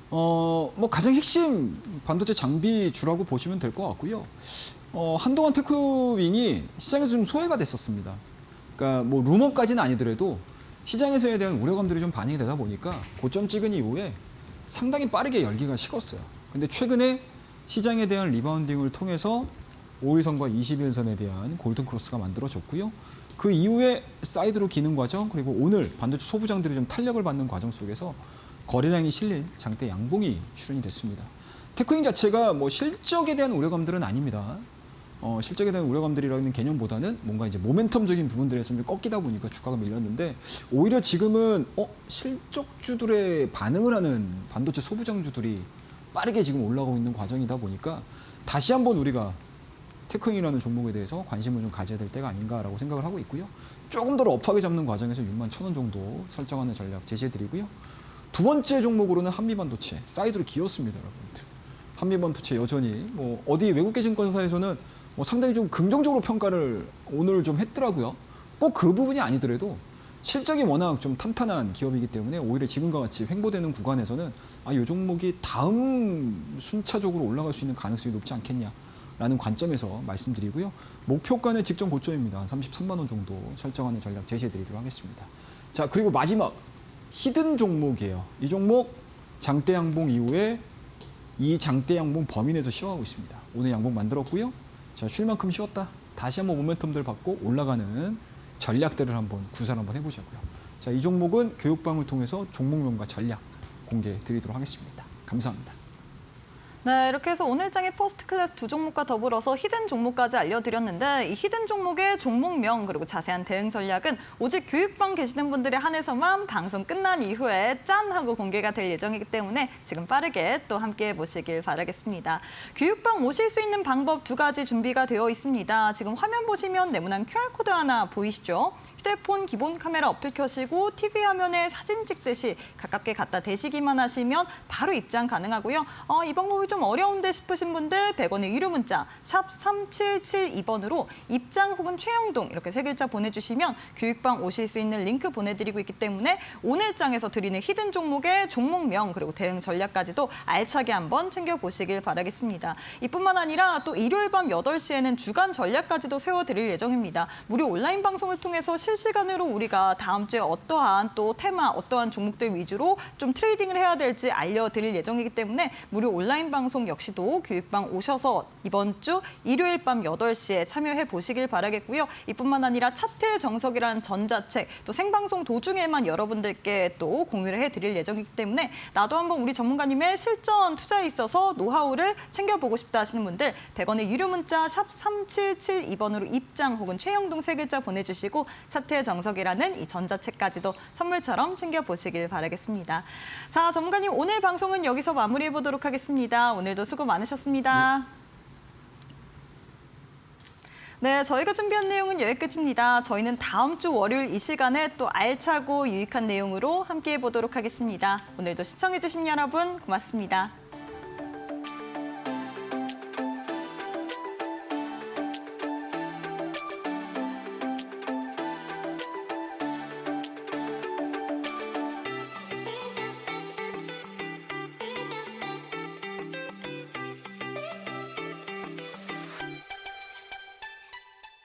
뭐 가장 핵심 반도체 장비 주라고 보시면 될 것 같고요. 한동안 테크윙이 시장에서 좀 소외가 됐었습니다. 그러니까 뭐 루머까지는 아니더라도 시장에서에 대한 우려감들이 좀 반영이 되다 보니까 고점 찍은 이후에 상당히 빠르게 열기가 식었어요. 근데 최근에 시장에 대한 리바운딩을 통해서 5일선과 20일선에 대한 골든 크로스가 만들어졌고요. 그 이후에 사이드로 기는 과정, 그리고 오늘 반도체 소부장들이 좀 탄력을 받는 과정 속에서 거래량이 실린 장대 양봉이 출현이 됐습니다. 테크윙 자체가 뭐 실적에 대한 우려감들은 아닙니다. 실적에 대한 우려감들이라는 개념보다는 뭔가 이제 모멘텀적인 부분들에서 좀 꺾이다 보니까 주가가 밀렸는데 오히려 지금은 실적주들의 반응을 하는 반도체 소부장주들이 빠르게 지금 올라가고 있는 과정이다 보니까 다시 한번 우리가 테크윙이라는 종목에 대해서 관심을 좀 가져야 될 때가 아닌가라고 생각을 하고 있고요. 조금 더 러프하게 잡는 과정에서 61,000원 정도 설정하는 전략 제시해드리고요. 두 번째 종목으로는 한미반도체 사이드로 기었습니다, 여러분들. 한미반도체 여전히 뭐 어디 외국계 증권사에서는 뭐 상당히 좀 긍정적으로 평가를 오늘 좀 했더라고요. 꼭 그 부분이 아니더라도 실적이 워낙 좀 탄탄한 기업이기 때문에 오히려 지금과 같이 횡보되는 구간에서는 이 종목이 다음 순차적으로 올라갈 수 있는 가능성이 높지 않겠냐. 라는 관점에서 말씀드리고요. 목표가는 직전 고점입니다. 한 33만 원 정도 설정하는 전략 제시해드리도록 하겠습니다. 자, 그리고 마지막 히든 종목이에요. 이 종목 장대 양봉 이후에 이 장대 양봉 범위 내에서 쉬어가고 있습니다. 오늘 양봉 만들었고요. 자, 쉴 만큼 쉬었다. 다시 한번 모멘텀들 받고 올라가는 전략들을 한번 구사를 한번 해보자고요. 자, 이 종목은 교육방을 통해서 종목명과 전략 공개해 드리도록 하겠습니다. 감사합니다. 네, 이렇게 해서 오늘 장의 퍼스트 클래스 두 종목과 더불어서 히든 종목까지 알려드렸는데 이 히든 종목의 종목명 그리고 자세한 대응 전략은 오직 교육방 계시는 분들에 한해서만 방송 끝난 이후에 짠 하고 공개가 될 예정이기 때문에 지금 빠르게 또 함께해 보시길 바라겠습니다. 교육방 오실 수 있는 방법 2가지 준비가 되어 있습니다. 지금 화면 보시면 네모난 QR코드 하나 보이시죠? 휴대폰 기본 카메라 어플 켜시고 TV 화면에 사진 찍듯이 가깝게 갖다 대시기만 하시면 바로 입장 가능하고요. 이 방법이 좀 어려운데 싶으신 분들 100원의 유료 문자 샵 3772번으로 입장 혹은 최영동 이렇게 3글자 보내주시면 교육방 오실 수 있는 링크 보내드리고 있기 때문에 오늘 장에서 드리는 히든 종목의 종목명 그리고 대응 전략까지도 알차게 한번 챙겨보시길 바라겠습니다. 이뿐만 아니라 또 일요일 밤 8시에는 주간 전략까지도 세워드릴 예정입니다. 무료 온라인 방송을 통해서 실시간으로 우리가 다음 주에 어떠한 또 테마, 어떠한 종목들 위주로 좀 트레이딩을 해야 될지 알려드릴 예정이기 때문에 무료 온라인 방송 역시도 교육방 오셔서 이번 주 일요일 밤 8시에 참여해 보시길 바라겠고요. 이뿐만 아니라 차트의 정석이라는 전자책, 또 생방송 도중에만 여러분들께 또 공유를 해드릴 예정이기 때문에 나도 한번 우리 전문가님의 실전 투자에 있어서 노하우를 챙겨보고 싶다 하시는 분들 100원의 유료 문자 샵 3772번으로 입장 혹은 최영동 3글자 보내주시고 차트의 정석이라는 이 전자책까지도 선물처럼 챙겨보시길 바라겠습니다. 자, 전문가님 오늘 방송은 여기서 마무리해 보도록 하겠습니다. 오늘도 수고 많으셨습니다. 네, 저희가 준비한 내용은 여기까지입니다. 저희는 다음 주 월요일 이 시간에 또 알차고 유익한 내용으로 함께해 보도록 하겠습니다. 오늘도 시청해주신 여러분 고맙습니다.